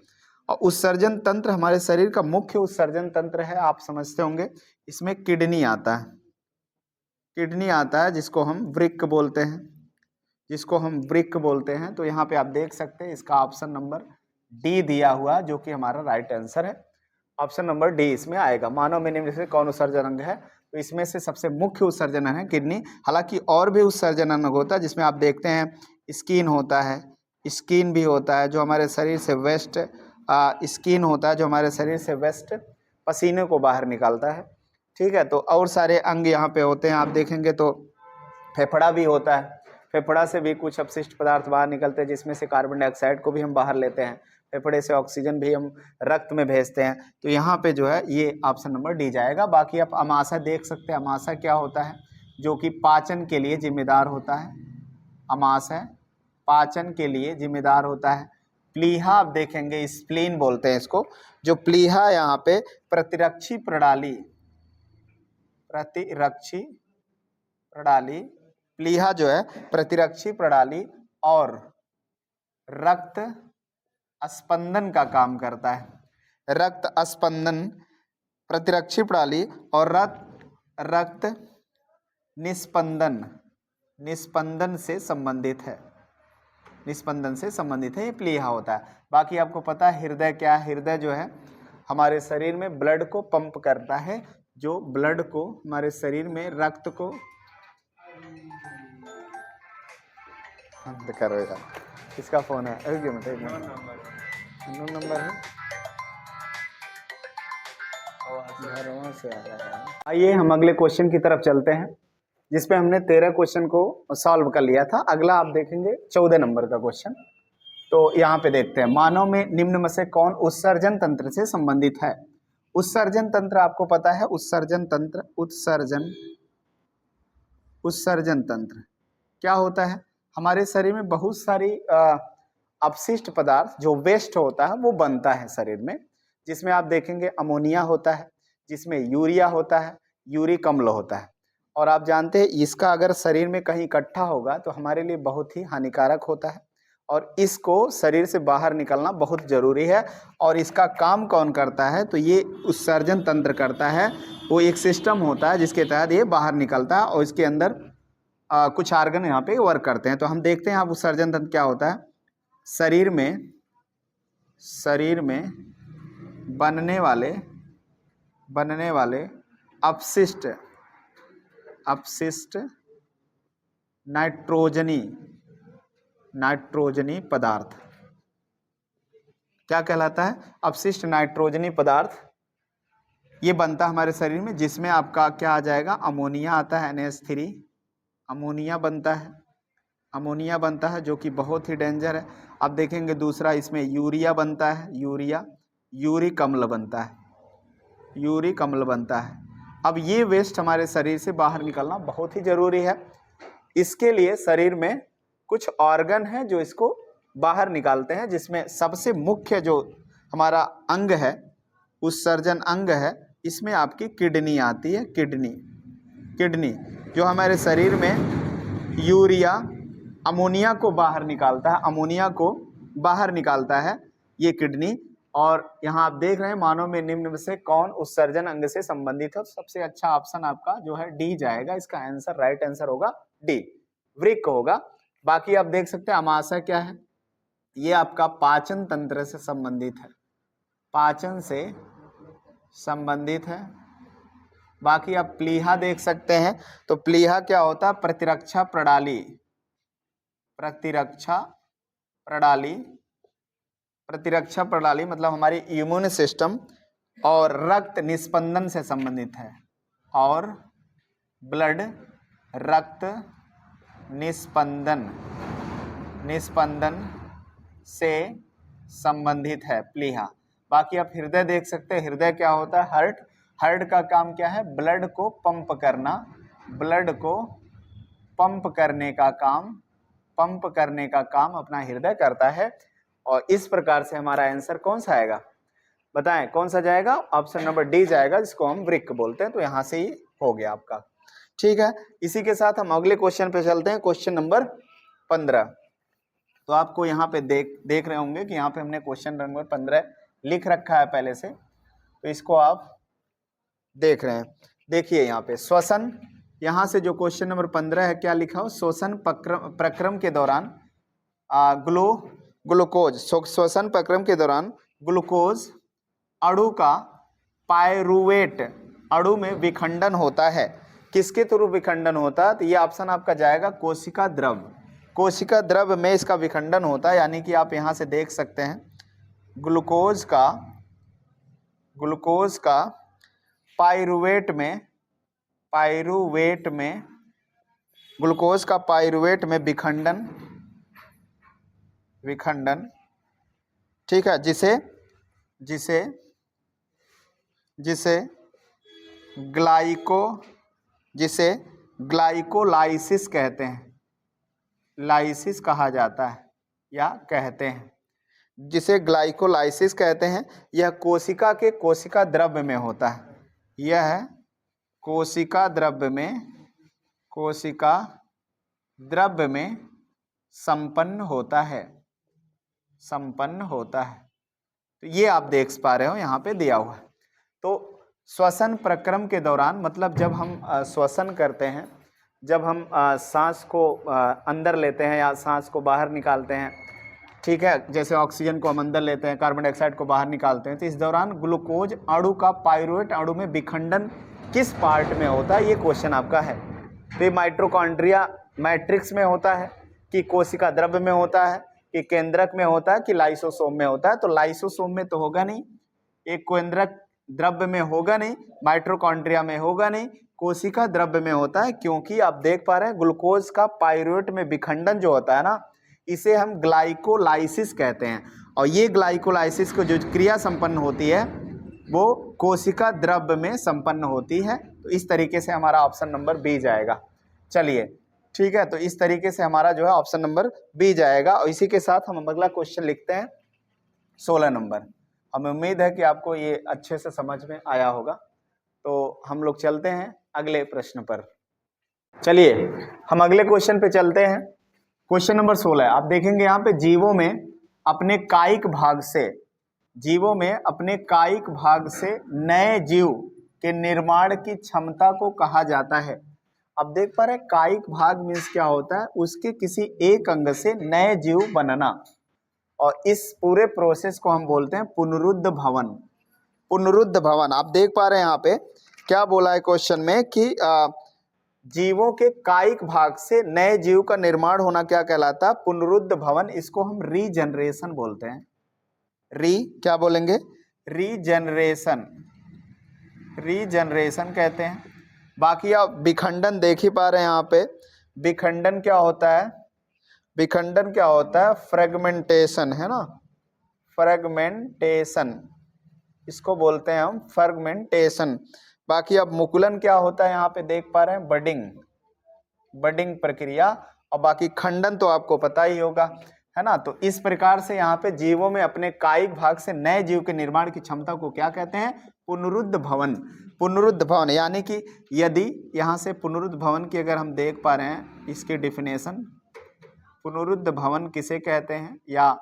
और उत्सर्जन तंत्र हमारे शरीर का मुख्य उत्सर्जन तंत्र है, आप समझते होंगे। इसमें किडनी आता है जिसको हम वृक्क बोलते हैं, तो यहाँ पे आप देख सकते हैं इसका ऑप्शन नंबर डी दिया हुआ, जो कि हमारा राइट आंसर है। ऑप्शन नंबर डी इसमें आएगा। मानव में निम्न से कौन उत्सर्जन अंग है, तो इसमें से सबसे मुख्य उत्सर्जन है किडनी। हालांकि और भी उत्सर्जन अंग होता है, जिसमें आप देखते हैं स्किन होता है, स्किन भी होता है जो हमारे शरीर से वेस्ट पसीने को बाहर निकालता है, ठीक है। तो और सारे अंग यहाँ पे होते हैं, आप देखेंगे तो फेफड़ा भी होता है, फेफड़ा से भी कुछ अपशिष्ट पदार्थ बाहर निकलते हैं, जिसमें से कार्बन डाइऑक्साइड को भी हम बाहर लेते हैं, फेफड़े से ऑक्सीजन भी हम रक्त में भेजते हैं। तो यहाँ पे जो है ये ऑप्शन नंबर डी जाएगा। बाकी आप अमाशय देख सकते हैं, अमाशय क्या होता है? जो कि पाचन के लिए जिम्मेदार होता है। अमाशय पाचन के लिए जिम्मेदार होता है। प्लीहा आप देखेंगे, स्प्लीन बोलते हैं इसको, जो प्लीहा यहाँ पे प्रतिरक्षी प्रणाली, प्लीहा जो है प्रतिरक्षी प्रणाली और रक्त स्पंदन का काम करता है। रक्त स्पंदन, प्रतिरक्षी प्रणाली और रक्त निस्पंदन से संबंधित है, ये प्लीहा होता है। बाकी आपको पता है हृदय क्या है? हृदय जो है हमारे शरीर में ब्लड को पंप करता है, जो ब्लड को हमारे शरीर में रक्त को करो यार, किसका फोन है? एक मिनट नंबर है। आइए हम अगले क्वेश्चन की तरफ चलते हैं, जिसपे हमने 13 क्वेश्चन को सॉल्व कर लिया था। अगला आप देखेंगे 14 नंबर का क्वेश्चन। तो यहाँ पे देखते हैं, मानव में निम्न में से कौन उत्सर्जन तंत्र से संबंधित है। उत्सर्जन तंत्र आपको पता है, उत्सर्जन तंत्र क्या होता है? हमारे शरीर में बहुत सारी अपशिष्ट पदार्थ जो वेस्ट होता है वो बनता है शरीर में, जिसमें आप देखेंगे अमोनिया होता है, जिसमें यूरिया होता है, यूरिक अम्ल होता है। और आप जानते हैं इसका अगर शरीर में कहीं इकट्ठा होगा तो हमारे लिए बहुत ही हानिकारक होता है, और इसको शरीर से बाहर निकलना बहुत ज़रूरी है। और इसका काम कौन करता है? तो ये उत्सर्जन तंत्र करता है। वो एक सिस्टम होता है जिसके तहत ये बाहर निकलता है, और इसके अंदर कुछ ऑर्गन यहाँ पे वर्क करते हैं। तो हम देखते हैं आप उत्सर्जन तंत्र क्या होता है। शरीर में बनने वाले अपशिष्ट नाइट्रोजनी पदार्थ क्या कहलाता है? अपशिष्ट नाइट्रोजनी पदार्थ ये बनता है हमारे शरीर में, जिसमें आपका क्या आ जाएगा? अमोनिया आता है, NH3 अमोनिया बनता है जो कि बहुत ही डेंजर है। अब देखेंगे दूसरा इसमें यूरिया बनता है, यूरिक अम्ल बनता है। अब ये वेस्ट हमारे शरीर से बाहर निकलना बहुत ही जरूरी है। इसके लिए शरीर में कुछ ऑर्गन है जो इसको बाहर निकालते हैं, जिसमें सबसे मुख्य जो हमारा अंग है, उत्सर्जन अंग है, इसमें आपकी किडनी आती है। किडनी जो हमारे शरीर में यूरिया अमोनिया को बाहर निकालता है, ये किडनी। और यहाँ आप देख रहे हैं मानव में निम्न में से कौन उत्सर्जन अंग से संबंधित है? सबसे अच्छा ऑप्शन आपका जो है डी जाएगा। इसका आंसर, राइट आंसर होगा डी, वृक्क होगा। बाकी आप देख सकते हैं अमाशय क्या है? ये आपका पाचन तंत्र से संबंधित है, पाचन से संबंधित है। बाकी आप प्लीहा देख सकते हैं, तो प्लीहा क्या होता है? प्रतिरक्षा प्रणाली मतलब हमारी इम्यून सिस्टम और रक्त निस्पंदन से संबंधित है, और रक्त निस्पंदन से संबंधित है प्लीहा। बाकी आप हृदय देख सकते हैं, हृदय क्या होता है? हार्ट का काम क्या है? ब्लड को पंप करने का काम अपना हृदय करता है। और इस प्रकार से हमारा आंसर कौन सा आएगा? बताएं कौन सा जाएगा? ऑप्शन नंबर डी जाएगा, जिसको हम वृक्क बोलते हैं। तो यहाँ से ही हो गया आपका, ठीक है। इसी के साथ हम अगले क्वेश्चन पे चलते हैं, क्वेश्चन नंबर 15। तो आपको यहाँ पे देख रहे होंगे कि यहाँ पे हमने क्वेश्चन नंबर 15 लिख रखा है पहले से, तो इसको आप देख रहे हैं। देखिए यहाँ पे श्वसन, यहाँ से जो क्वेश्चन नंबर 15 है क्या लिखा हो? श्वसन प्रक्रम के दौरान ग्लूकोज श्वसन प्रक्रम के दौरान ग्लूकोज अणु का पायरुवेट अणु में विखंडन होता है। किसके थ्रू विखंडन होता है? तो ये ऑप्शन आपका जाएगा कोशिका द्रव में इसका विखंडन होता है। यानी कि आप यहाँ से देख सकते हैं ग्लूकोज का पायरुवेट में विखंडन, ठीक है, जिसे ग्लाइकोलाइसिस कहते हैं, लाइसिस कहा जाता है या कहते हैं, जिसे ग्लाइकोलाइसिस कहते हैं। यह कोशिका द्रव्य में होता है। यह कोशिका द्रव्य में संपन्न होता है। तो ये आप देख पा रहे हो यहाँ पे दिया हुआ है। तो श्वसन प्रक्रम के दौरान मतलब जब हम श्वसन करते हैं, जब हम सांस को अंदर लेते हैं या सांस को बाहर निकालते हैं, ठीक है, जैसे ऑक्सीजन को हम अंदर लेते हैं, कार्बन डाइऑक्साइड को बाहर निकालते हैं, तो इस दौरान ग्लूकोज अणु का पायरुवेट अणु में विखंडन किस पार्ट में होता है? ये क्वेश्चन आपका है। तो ये माइटोकॉन्ड्रिया मैट्रिक्स में होता है कि कोशिका द्रव्य में होता है कि केंद्रक में होता है कि लाइसोसोम में होता है? तो लाइसोसोम में तो होगा नहीं, एक केंद्रक द्रव्य में होगा नहीं, माइटोकॉन्ड्रिया में होगा नहीं, कोशिका द्रव्य में होता है। क्योंकि आप देख पा रहे हैं ग्लूकोज का पायरुवेट में विखंडन जो होता है ना, इसे हम ग्लाइकोलाइसिस कहते हैं। और ये ग्लाइकोलाइसिस को जो क्रिया संपन्न होती है वो कोशिका द्रव्य में संपन्न होती है। तो इस तरीके से हमारा ऑप्शन नंबर बी जाएगा। चलिए ठीक है, तो इस तरीके से हमारा जो है ऑप्शन नंबर बी जाएगा। और इसी के साथ हम अगला क्वेश्चन लिखते हैं 16 नंबर। हमें उम्मीद है कि आपको ये अच्छे से समझ में आया होगा। तो हम लोग चलते हैं अगले प्रश्न पर। चलिए हम अगले क्वेश्चन पे चलते हैं। क्वेश्चन नंबर 16 आप देखेंगे यहाँ पे जीवों में अपने कायिक भाग से नए जीव के निर्माण की क्षमता को कहा जाता है। अब देख पा रहे हैं कायिक भाग मीन्स क्या होता है, उसके किसी एक अंग से नए जीव बनना, और इस पूरे प्रोसेस को हम बोलते हैं पुनरुद्ध भवन। पुनरुद्ध भवन आप देख पा रहे हैं यहाँ पे क्या बोला है क्वेश्चन में कि जीवों के कायिक भाग से नए जीव का निर्माण होना क्या कहलाता है, पुनरुद्ध भवन। इसको हम रीजनरेशन बोलते हैं। क्या बोलेंगे, रीजनरेशन, रीजनरेशन कहते हैं। बाकी आप विखंडन देख ही पा रहे हैं यहाँ पे, विखंडन क्या होता है, विखंडन क्या होता है, फ्रेगमेंटेशन है ना, फ्रेगमेंटेशन इसको बोलते हैं हम, फ्रेगमेंटेशन। बाकी अब मुकुलन क्या होता है यहाँ पे देख पा रहे हैं, बडिंग, बडिंग प्रक्रिया। और बाकी खंडन तो आपको पता ही होगा, है ना। तो इस प्रकार से यहाँ पे जीवों में अपने कायिक भाग से नए जीव के निर्माण की क्षमता को क्या कहते हैं, पुनरुद्ध भवन। पुनरुद्ध भवन यानी कि यदि यहाँ से पुनरुद्ध भवन की अगर हम देख पा रहे हैं इसकी डिफिनेशन, पुनरुद्ध भवन किसे कहते हैं या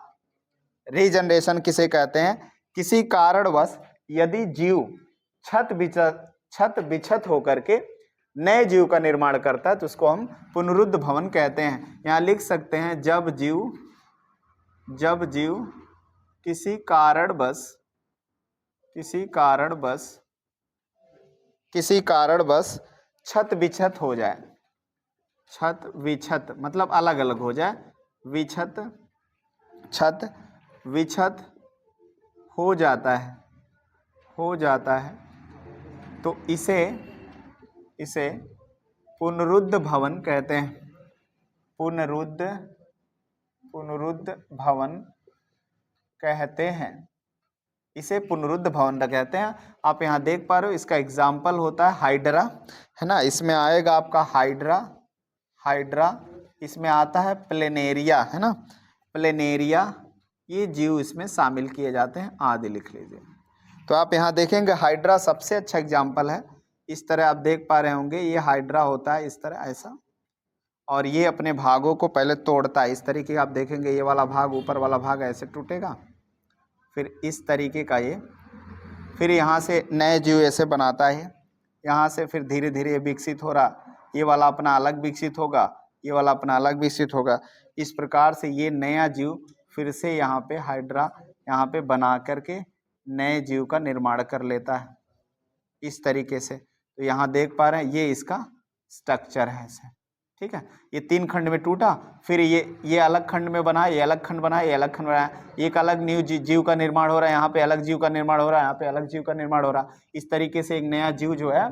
रीजनरेशन किसे कहते हैं, किसी कारणवश यदि जीव छत बिछत होकर के नए जीव का निर्माण करता है तो उसको हम पुनरुद्ध भवन कहते हैं। यहाँ लिख सकते हैं जब जीव किसी कारणवश छत बिछत हो जाए, छत विछत मतलब अलग अलग हो जाए, विछत छत विछत हो जाता है तो इसे पुनरुद्ध भवन कहते हैं। पुनरुद्ध भवन कहते हैं, इसे पुनरुद्ध भवन कहते हैं। आप यहाँ देख पा रहे हो इसका एग्जाम्पल होता है हाइड्रा, है ना। इसमें आएगा आपका हाइड्रा, इसमें आता है प्लेनेरिया, है ना, प्लेनेरिया, ये जीव इसमें शामिल किए जाते हैं। आदि लिख लीजिए। तो आप यहाँ देखेंगे हाइड्रा सबसे अच्छा एग्जाम्पल है। इस तरह आप देख पा रहे होंगे ये हाइड्रा होता है इस तरह ऐसा, और ये अपने भागों को पहले तोड़ता है इस तरीके का। आप देखेंगे ये वाला भाग, ऊपर वाला भाग ऐसे टूटेगा, फिर इस तरीके का ये, फिर यहाँ से नए जीव ऐसे बनाता है, यहाँ से फिर धीरे धीरे विकसित हो रहा, ये वाला अपना अलग विकसित होगा, ये वाला अपना अलग विकसित होगा। इस प्रकार से ये नया जीव फिर से यहाँ पे हाइड्रा यहाँ पे बना करके नए जीव का निर्माण कर लेता है इस तरीके से। तो यहाँ देख पा रहे हैं ये इसका स्ट्रक्चर है ऐसे, ठीक है। ये 3 खंड में टूटा, फिर ये अलग खंड में बना, ये अलग खंड बना, ये अलग खंड बना, एक अलग न्यू जीव का निर्माण हो रहा है, यहाँ पे अलग जीव का निर्माण हो रहा है, यहाँ पे अलग जीव का निर्माण हो रहा है। इस तरीके से एक नया जीव जो है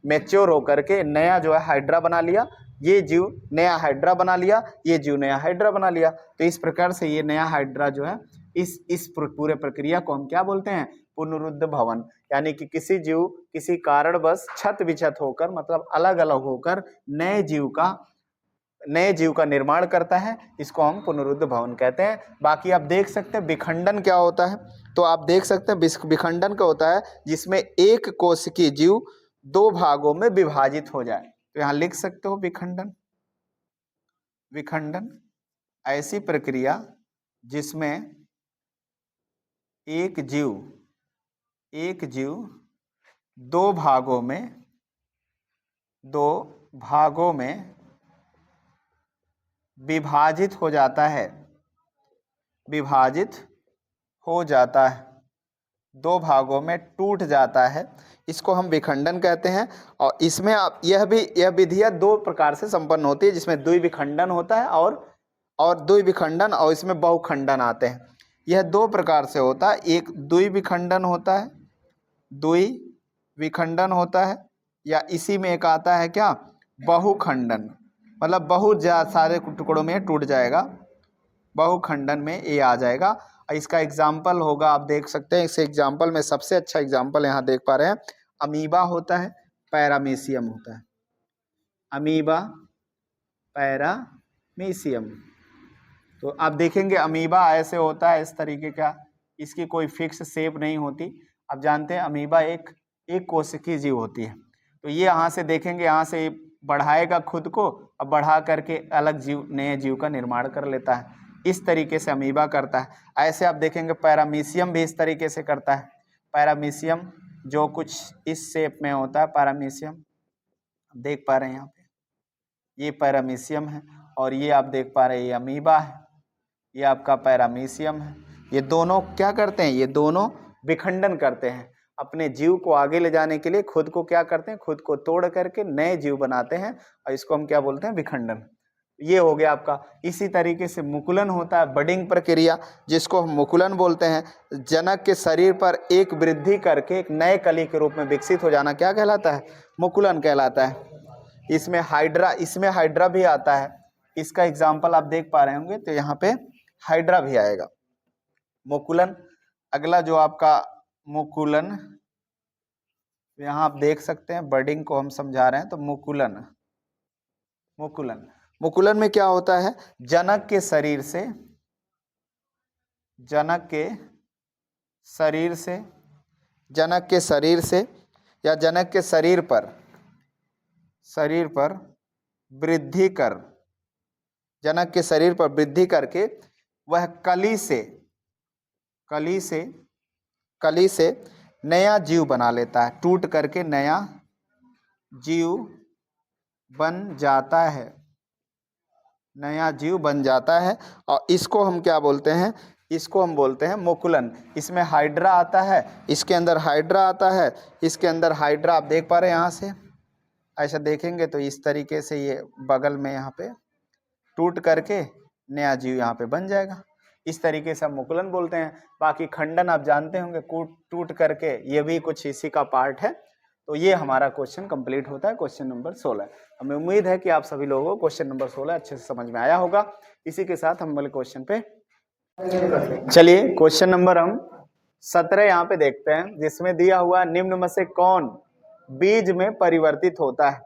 मैच्योर होकर के नया जो है हाइड्रा बना लिया, ये जीव नया हाइड्रा बना लिया, ये जीव नया हाइड्रा बना लिया। तो इस प्रकार से ये नया हाइड्रा जो है इस पूरे प्रक्रिया को हम क्या बोलते हैं, पुनरुद्ध भवन। यानी कि किसी जीव किसी कारणवश छत विछत होकर मतलब अलग अलग होकर नए जीव का निर्माण करता है, इसको हम पुनरुद्ध भवन कहते हैं। बाकी आप देख सकते हैं विखंडन क्या होता है, तो आप देख सकते हैं विखंडन क्या होता है, जिसमें एक कोशिकीय जीव 2 भागों में विभाजित हो जाए। तो यहाँ लिख सकते हो विखंडन ऐसी प्रक्रिया जिसमें एक जीव 2 भागों में विभाजित हो जाता है, 2 भागों में टूट जाता है, इसको हम विखंडन कहते हैं। और इसमें आप यह विधियाँ 2 प्रकार से संपन्न होती है, जिसमें द्विविखंडन होता है और द्विविखंडन, और इसमें बहुखंडन आते हैं। यह 2 प्रकार से होता है, एक द्विविखंडन होता है, या इसी में एक आता है क्या, बहुखंडन, मतलब बहुत सारे टुकड़ों में टूट जाएगा, बहुखंडन में ये आ जाएगा। इसका एग्जाम्पल होगा, आप देख सकते हैं इस एग्जाम्पल में सबसे अच्छा एग्जाम्पल यहाँ देख पा रहे हैं, अमीबा होता है, पैरामीशियम होता है, अमीबा पैरामीशियम। तो आप देखेंगे अमीबा ऐसे होता है इस तरीके का, इसकी कोई फिक्स शेप नहीं होती। आप जानते हैं अमीबा एक कोशिकीय जीव होती है। तो ये यहाँ से देखेंगे, यहाँ से बढ़ाएगा खुद को, अब बढ़ा करके अलग नए जीव का निर्माण कर लेता है। इस तरीके से अमीबा करता है। ऐसे आप देखेंगे पैरामीशियम भी इस तरीके से करता है। पैरामीशियम जो कुछ इस शेप में होता है, पैरामीशियम देख पा रहे हैं यहाँ पे, ये पैरामीशियम है, और ये आप देख पा रहे हैं ये अमीबा है, ये आपका पैरामीशियम है। ये दोनों क्या करते हैं, ये दोनों विखंडन करते हैं, अपने जीव को आगे ले जाने के लिए खुद को क्या करते हैं, खुद को तोड़ करके नए जीव बनाते हैं, और इसको हम क्या बोलते हैं, विखंडन। ये हो गया आपका। इसी तरीके से मुकुलन होता है, बडिंग प्रक्रिया, जिसको हम मुकुलन बोलते हैं। जनक के शरीर पर एक वृद्धि करके एक नए कली के रूप में विकसित हो जाना क्या कहलाता है, मुकुलन कहलाता है। इसमें हाइड्रा भी आता है। इसका एग्जाम्पल आप देख पा रहे होंगे, तो यहाँ पे हाइड्रा भी आएगा। मुकुलन, अगला जो आपका मुकुलन, यहाँ आप देख सकते हैं, बडिंग को हम समझा रहे हैं, तो मुकुलन में क्या होता है, जनक के शरीर से या जनक के शरीर पर वृद्धि करके वह कली से नया जीव बना लेता है, टूट करके नया जीव बन जाता है, और इसको हम क्या बोलते हैं, इसको हम बोलते हैं मुकुलन। इसमें हाइड्रा आता है, इसके अंदर हाइड्रा आता है, इसके अंदर हाइड्रा आप देख पा रहे हैं, यहाँ से ऐसा देखेंगे तो इस तरीके से ये बगल में यहाँ पे टूट करके नया जीव यहाँ पे बन जाएगा। इस तरीके से हम मुकुलन बोलते हैं। बाकी खंडन आप जानते होंगे, टूट करके, ये भी कुछ इसी का पार्ट है। तो ये हमारा क्वेश्चन कंप्लीट होता है, क्वेश्चन नंबर 16। हमें उम्मीद है कि आप सभी लोगों को क्वेश्चन नंबर 16 अच्छे से समझ में आया होगा। इसी के साथ हम अगले क्वेश्चन पे चलिए, क्वेश्चन नंबर हम 17 यहाँ पे देखते हैं, जिसमें दिया हुआ निम्न में से कौन बीज में परिवर्तित होता है।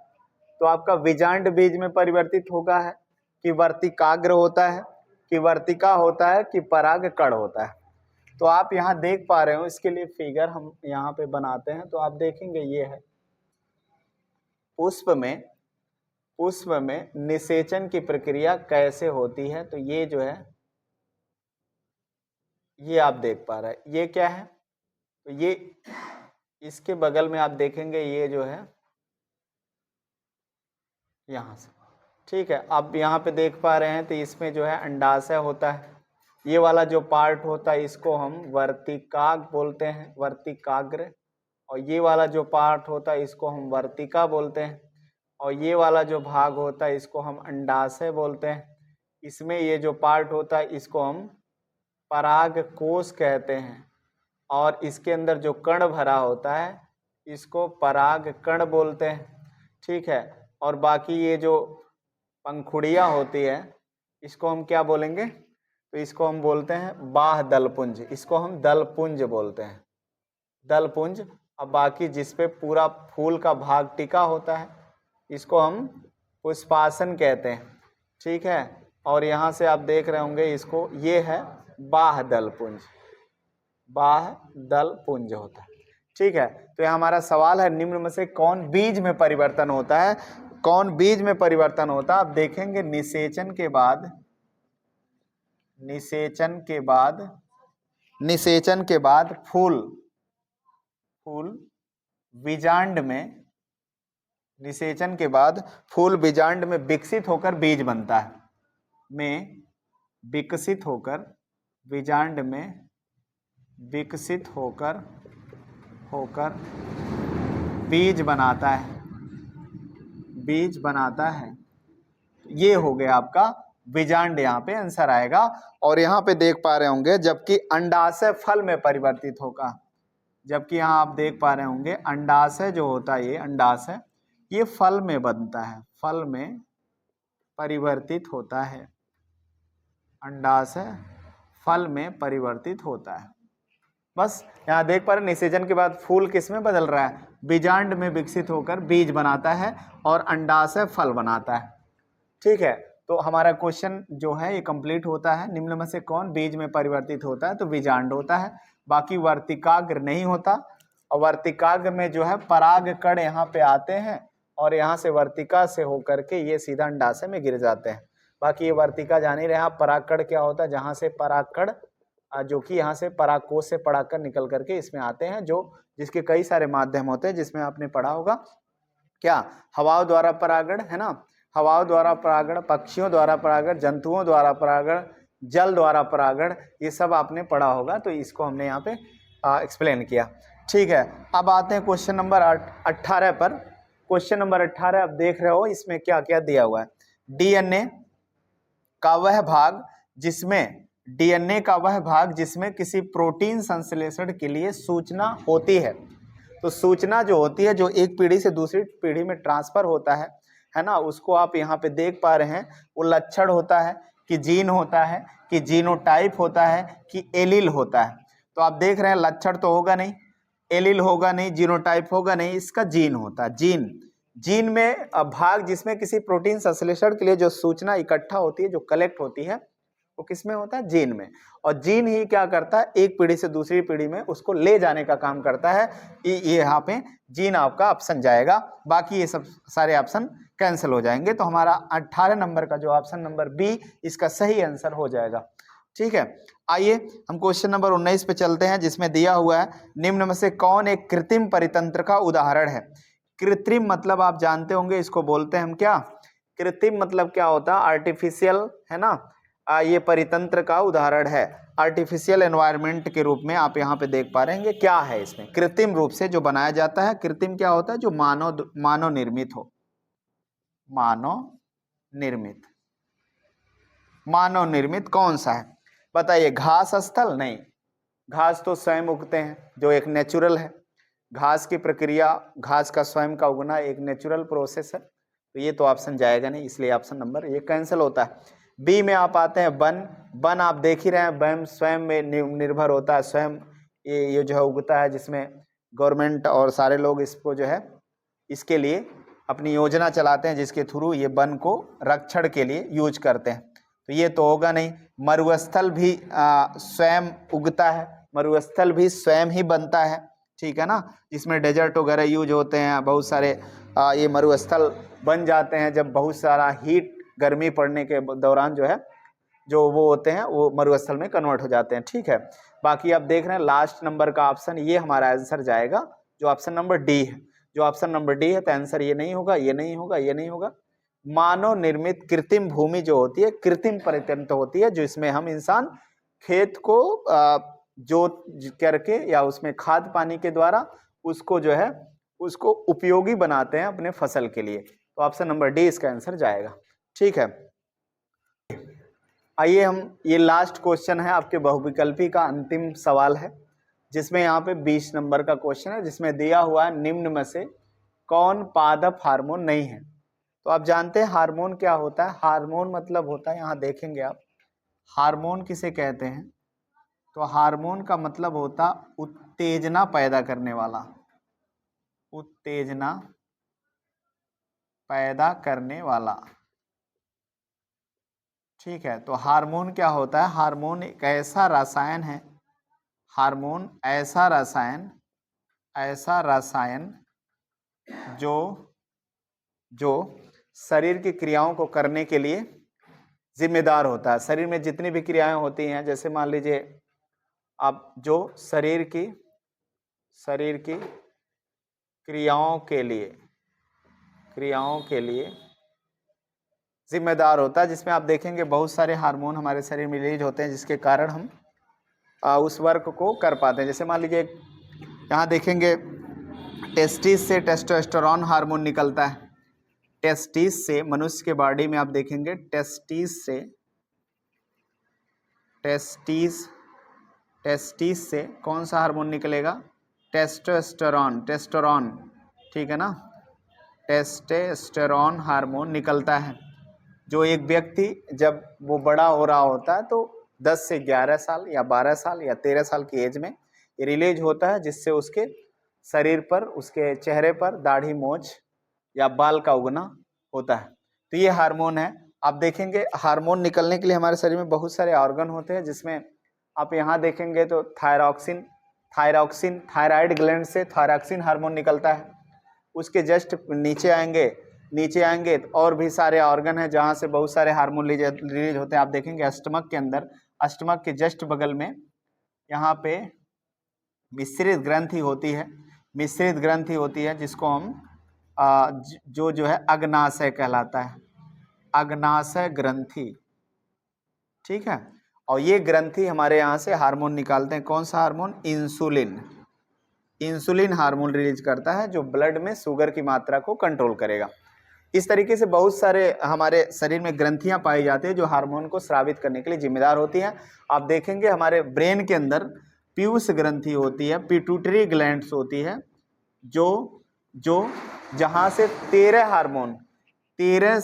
तो आपका विजांड बीज में परिवर्तित होगा है, कि वर्तिकाग्र होता है, कि वर्तिका होता है, कि परागकण होता है। तो आप यहाँ देख पा रहे हो, इसके लिए फिगर हम यहाँ पे बनाते हैं। तो आप देखेंगे ये है पुष्प में निषेचन की प्रक्रिया कैसे होती है। तो ये जो है, ये आप देख पा रहे हैं, ये क्या है, तो ये इसके बगल में आप देखेंगे, ये जो है यहाँ से, ठीक है। आप यहाँ पे देख पा रहे हैं, तो इसमें जो है अंडाशय होता है। ये वाला जो पार्ट होता है इसको हम वर्तिकाग्र बोलते हैं, वर्तिकाग्र। और ये वाला जो पार्ट होता है इसको हम वर्तिका बोलते हैं। और ये वाला जो भाग होता है इसको हम अंडाशय बोलते हैं। इसमें ये जो पार्ट होता है इसको हम परागकोश कहते हैं। और इसके अंदर जो कण भरा होता है इसको परागकण बोलते हैं, ठीक है। और बाकी ये जो पंखुड़ियाँ होती है इसको हम क्या बोलेंगे, तो इसको हम बोलते हैं बाह्य दलपुंज, इसको हम दलपुंज बोलते हैं, दलपुंज। अब बाकी जिसपे पूरा फूल का भाग टिका होता है इसको हम पुष्पासन कहते हैं, ठीक है। और यहाँ से आप देख रहे होंगे इसको, ये है बाह्य दलपुंज, बाह्य दलपुंज होता है, ठीक है। तो यहाँ हमारा सवाल है, निम्न में से कौन बीज में परिवर्तन होता है, कौन बीज में परिवर्तन होता है। आप देखेंगे निषेचन के बाद फूल बीजांड में, निषेचन के बाद फूल बीजांड में विकसित होकर बीज बनता है, बीजांड में विकसित होकर बीज बनाता है। ये हो गया आपका बीजांड, यहाँ पे आंसर आएगा। और यहाँ पे देख पा रहे होंगे, जबकि अंडाशय फल में परिवर्तित होगा, जबकि यहाँ आप देख पा रहे होंगे अंडाशय जो होता है, ये अंडाशय ये फल में बनता है, फल में परिवर्तित होता है, अंडाशय फल में परिवर्तित होता है। बस यहाँ देख पा रहे निषेचन के बाद फूल किस में बदल रहा है, बीजांड में विकसित होकर बीज बनाता है और अंडाशय फल बनाता है, ठीक है। तो हमारा क्वेश्चन जो है ये कंप्लीट होता है। निम्न में से कौन बीज में परिवर्तित होता है, तो बीजांड होता है। बाकी वर्तिकाग्र नहीं होता, और वर्तिकाग्र में जो है परागकण यहाँ पे आते हैं और यहाँ से वर्तिका से होकर के ये सीधा अंडाशय में गिर जाते हैं। बाकी ये वर्तिका जान ही रहे आप, परागकण क्या होता है, जहाँ से परागकण जो कि यहाँ से परागकोश से परागकण निकल करके इसमें आते हैं, जिसके कई सारे माध्यम होते हैं, जिसमें आपने पढ़ा होगा क्या, हवाओं द्वारा परागण, है ना। हवाओं द्वारा परागण, पक्षियों द्वारा परागण, जंतुओं द्वारा परागण, जल द्वारा परागण, ये सब आपने पढ़ा होगा, तो इसको हमने यहाँ पे एक्सप्लेन किया। ठीक है, अब आते हैं क्वेश्चन नंबर 18 पर। क्वेश्चन नंबर 18 आप देख रहे हो, इसमें क्या क्या दिया हुआ है। डीएनए का वह भाग जिसमें किसी प्रोटीन संश्लेषण के लिए सूचना होती है। तो सूचना जो होती है, जो एक पीढ़ी से दूसरी पीढ़ी में ट्रांसफर होता है ना, उसको आप यहाँ पे देख पा रहे हैं। वो लक्षण होता है कि जीन होता है, कि जीनोटाइप होता है, कि एलील होता है। तो आप देख रहे हैं लक्षण तो होगा नहीं, एलील होगा नहीं, जीनोटाइप होगा नहीं, इसका जीन होता है। जीन में भाग जिसमें किसी प्रोटीन संश्लेषण के लिए जो सूचना इकट्ठा होती है, जो कलेक्ट होती है, वो किस में होता है? जीन में। और जीन ही क्या करता है? एक पीढ़ी से दूसरी पीढ़ी में उसको ले जाने का काम करता है। ये यहाँ पे जीन आपका ऑप्शन जाएगा, बाकी ये सब सारे ऑप्शन कैंसिल हो जाएंगे। तो हमारा 18 नंबर का जो ऑप्शन नंबर बी इसका सही आंसर हो जाएगा। ठीक है, आइए हम क्वेश्चन नंबर 19 पे चलते हैं, जिसमें दिया हुआ है निम्न में से कौन एक कृत्रिम परितंत्र का उदाहरण है। कृत्रिम मतलब आप जानते होंगे, इसको बोलते हैं हम क्या? कृत्रिम मतलब क्या होता है? आर्टिफिशियल, है ना। ये परितंत्र का उदाहरण है, आर्टिफिशियल एनवायरनमेंट के रूप में आप यहाँ पे देख पा रहे हैं। क्या है इसमें? कृत्रिम रूप से जो बनाया जाता है। कृत्रिम क्या होता है? जो मानव निर्मित हो। मानव निर्मित कौन सा है बताइए? घास स्थल? नहीं, घास तो स्वयं उगते हैं, जो एक नेचुरल है। घास की प्रक्रिया, घास का स्वयं का उगना एक नेचुरल प्रोसेस है। तो ये तो ऑप्शन जाएगा नहीं, इसलिए ऑप्शन नंबर ये कैंसिल होता है। बी में आप आते हैं वन आप देख ही रहे हैं, वन स्वयं में निर्भर होता है, स्वयं ये जो है उगता है, जिसमें गवर्नमेंट और सारे लोग इसको जो है इसके लिए अपनी योजना चलाते हैं, जिसके थ्रू ये वन को रक्षण के लिए यूज करते हैं। तो ये तो होगा नहीं। मरुस्थल भी स्वयं उगता है, मरुस्थल भी स्वयं ही बनता है, ठीक है ना, जिसमें डेजर्ट वगैरह यूज होते हैं। बहुत सारे ये मरुस्थल बन जाते हैं जब बहुत सारा हीट, गर्मी पड़ने के दौरान जो है, जो वो होते हैं, वो मरुस्थल में कन्वर्ट हो जाते हैं। ठीक है, बाकी आप देख रहे हैं लास्ट नंबर का ऑप्शन, ये हमारा आंसर जाएगा, जो ऑप्शन नंबर डी है। जो ऑप्शन नंबर डी है, तो आंसर ये नहीं होगा, ये नहीं होगा, ये नहीं होगा। मानव निर्मित कृत्रिम भूमि जो होती है, कृत्रिम परितंत्र होती है, जो इसमें हम इंसान खेत को जोत करके या उसमें खाद पानी के द्वारा उसको जो है उसको उपयोगी बनाते हैं अपने फसल के लिए। तो ऑप्शन नंबर डी इसका आंसर जाएगा। ठीक है, आइए हम, ये लास्ट क्वेश्चन है आपके बहुविकल्पी का अंतिम सवाल है, जिसमें यहाँ पे 20 नंबर का क्वेश्चन है, जिसमें दिया हुआ है निम्न में से कौन पादप हार्मोन नहीं है। तो आप जानते हैं हार्मोन क्या होता है? हार्मोन मतलब होता है, यहाँ देखेंगे आप, हार्मोन किसे कहते हैं? तो हार्मोन का मतलब होता उत्तेजना पैदा करने वाला, उत्तेजना पैदा करने वाला। ठीक है, तो हार्मोन क्या होता है? हार्मोन एक ऐसा रसायन है, हार्मोन ऐसा रसायन जो शरीर की क्रियाओं को करने के लिए जिम्मेदार होता है। शरीर में जितनी भी क्रियाएं होती हैं, जैसे मान लीजिए आप, जो शरीर की क्रियाओं के लिए जिम्मेदार होता है, जिसमें आप देखेंगे बहुत सारे हार्मोन हमारे शरीर में रिलीज होते हैं, जिसके कारण हम उस वर्क को कर पाते हैं। जैसे मान लीजिए यहाँ देखेंगे, टेस्टिस से टेस्टोस्टेरोन हार्मोन निकलता है। टेस्टिस से, मनुष्य के बॉडी में आप देखेंगे, टेस्टिस से कौन सा हार्मोन निकलेगा? टेस्टोस्टेरोन, ठीक है ना, टेस्टोस्टेरोन हार्मोन निकलता है, जो एक व्यक्ति जब वो बड़ा हो रहा होता है, तो 10 से 11 साल या 12 साल या 13 साल की एज में ये रिलीज होता है, जिससे उसके शरीर पर, उसके चेहरे पर दाढ़ी, मूंछ या बाल का उगना होता है। तो ये हार्मोन है। आप देखेंगे हार्मोन निकलने के लिए हमारे शरीर में बहुत सारे ऑर्गन होते हैं, जिसमें आप यहाँ देखेंगे तो थायराइड ग्लैंड से थायरॉक्सिन हार्मोन निकलता है। उसके जस्ट नीचे आएंगे तो और भी सारे ऑर्गन हैं, जहाँ से बहुत सारे हार्मोन रिलीज होते हैं। आप देखेंगे स्टमक के अंदर, स्टमक के जस्ट बगल में यहाँ पे मिश्रित ग्रंथि होती है, जिसको हम जो है अग्नाशय कहलाता है। अग्नाशय ग्रंथि, ठीक है। और ये ग्रंथि हमारे यहाँ से हार्मोन निकालते हैं। कौन सा hormone? Insulin. Insulin hormone release करता है जो ब्लड में शुगर की मात्रा को कंट्रोल करेगा। इस तरीके से बहुत सारे हमारे शरीर में ग्रंथियां पाई जाती है जो हार्मोन को स्रावित करने के लिए जिम्मेदार होती हैं। आप देखेंगे हमारे ब्रेन के अंदर पीयूष ग्रंथि होती है, पिट्यूटरी ग्लैंड्स होती है, जो जहां से 13 हार्मोन 13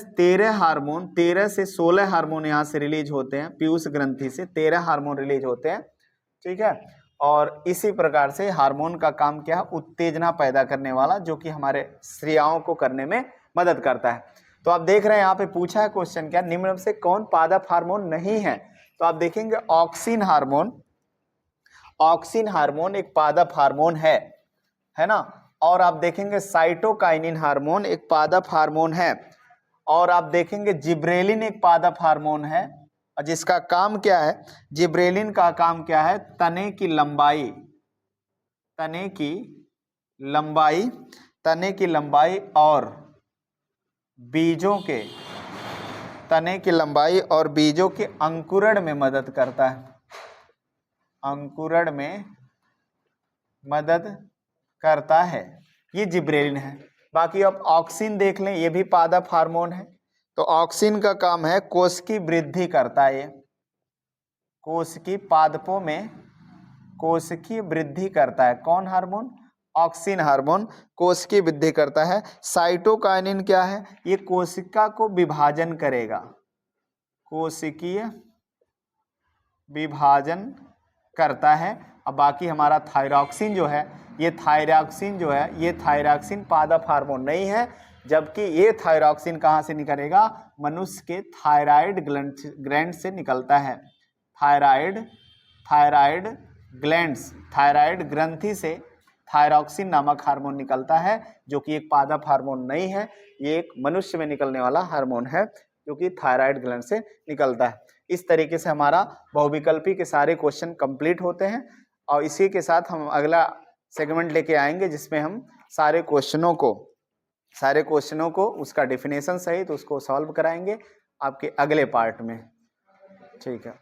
से 16 हार्मोन यहाँ से रिलीज होते हैं। पीयूष ग्रंथि से 13 हार्मोन रिलीज होते हैं, ठीक है। और इसी प्रकार से हार्मोन का काम क्या है? उत्तेजना पैदा करने वाला, जो कि हमारे क्रियाओं को करने में मदद करता है। तो आप देख रहे हैं यहाँ पे पूछा है क्वेश्चन क्या, निम्न में से कौन पादप हार्मोन नहीं है? तो आप देखेंगे ऑक्सिन हार्मोन, ऑक्सिन हार्मोन एक पादप हार्मोन है ना। और आप देखेंगे साइटोकाइनिन हार्मोन एक पादप हार्मोन है। और आप देखेंगे जिब्रेलिन एक पादप हार्मोन है, और जिसका काम क्या है? जिब्रेलिन का काम क्या है? तने की लंबाई और बीजों के तने की लंबाई और बीजों के अंकुरण में मदद करता है। अंकुरण में मदद करता है, ये जिब्रेलिन है। बाकी आप ऑक्सिन देख लें, ये भी पादप हार्मोन है। तो ऑक्सिन का काम है कोश की वृद्धि करता है, ये कोश की पादपों में कोश की वृद्धि करता है। कौन हार्मोन? ऑक्सिन हार्मोन कोश की वृद्धि करता है। साइटोकाइनिन क्या है? ये कोशिका को विभाजन करेगा, कोशिकीय विभाजन करता है। अब बाकी हमारा थायरॉक्सिन जो है, ये थायरॉक्सिन पादप हार्मोन नहीं है, जबकि ये थायरॉक्सिन कहाँ से निकलेगा? मनुष्य के थायराइड ग्लैंड से निकलता है। थायराइड ग्रंथि से थायरॉक्सिन नामक हार्मोन निकलता है, जो कि एक पादप हार्मोन नहीं है। ये एक मनुष्य में निकलने वाला हार्मोन है जो कि थायराइड ग्लैंड से निकलता है। इस तरीके से हमारा बहुविकल्पी के सारे क्वेश्चन कंप्लीट होते हैं। और इसी के साथ हम अगला सेगमेंट लेके आएंगे, जिसमें हम सारे क्वेश्चनों को उसका डेफिनेशन सहित उसको सॉल्व कराएंगे आपके अगले पार्ट में, ठीक है।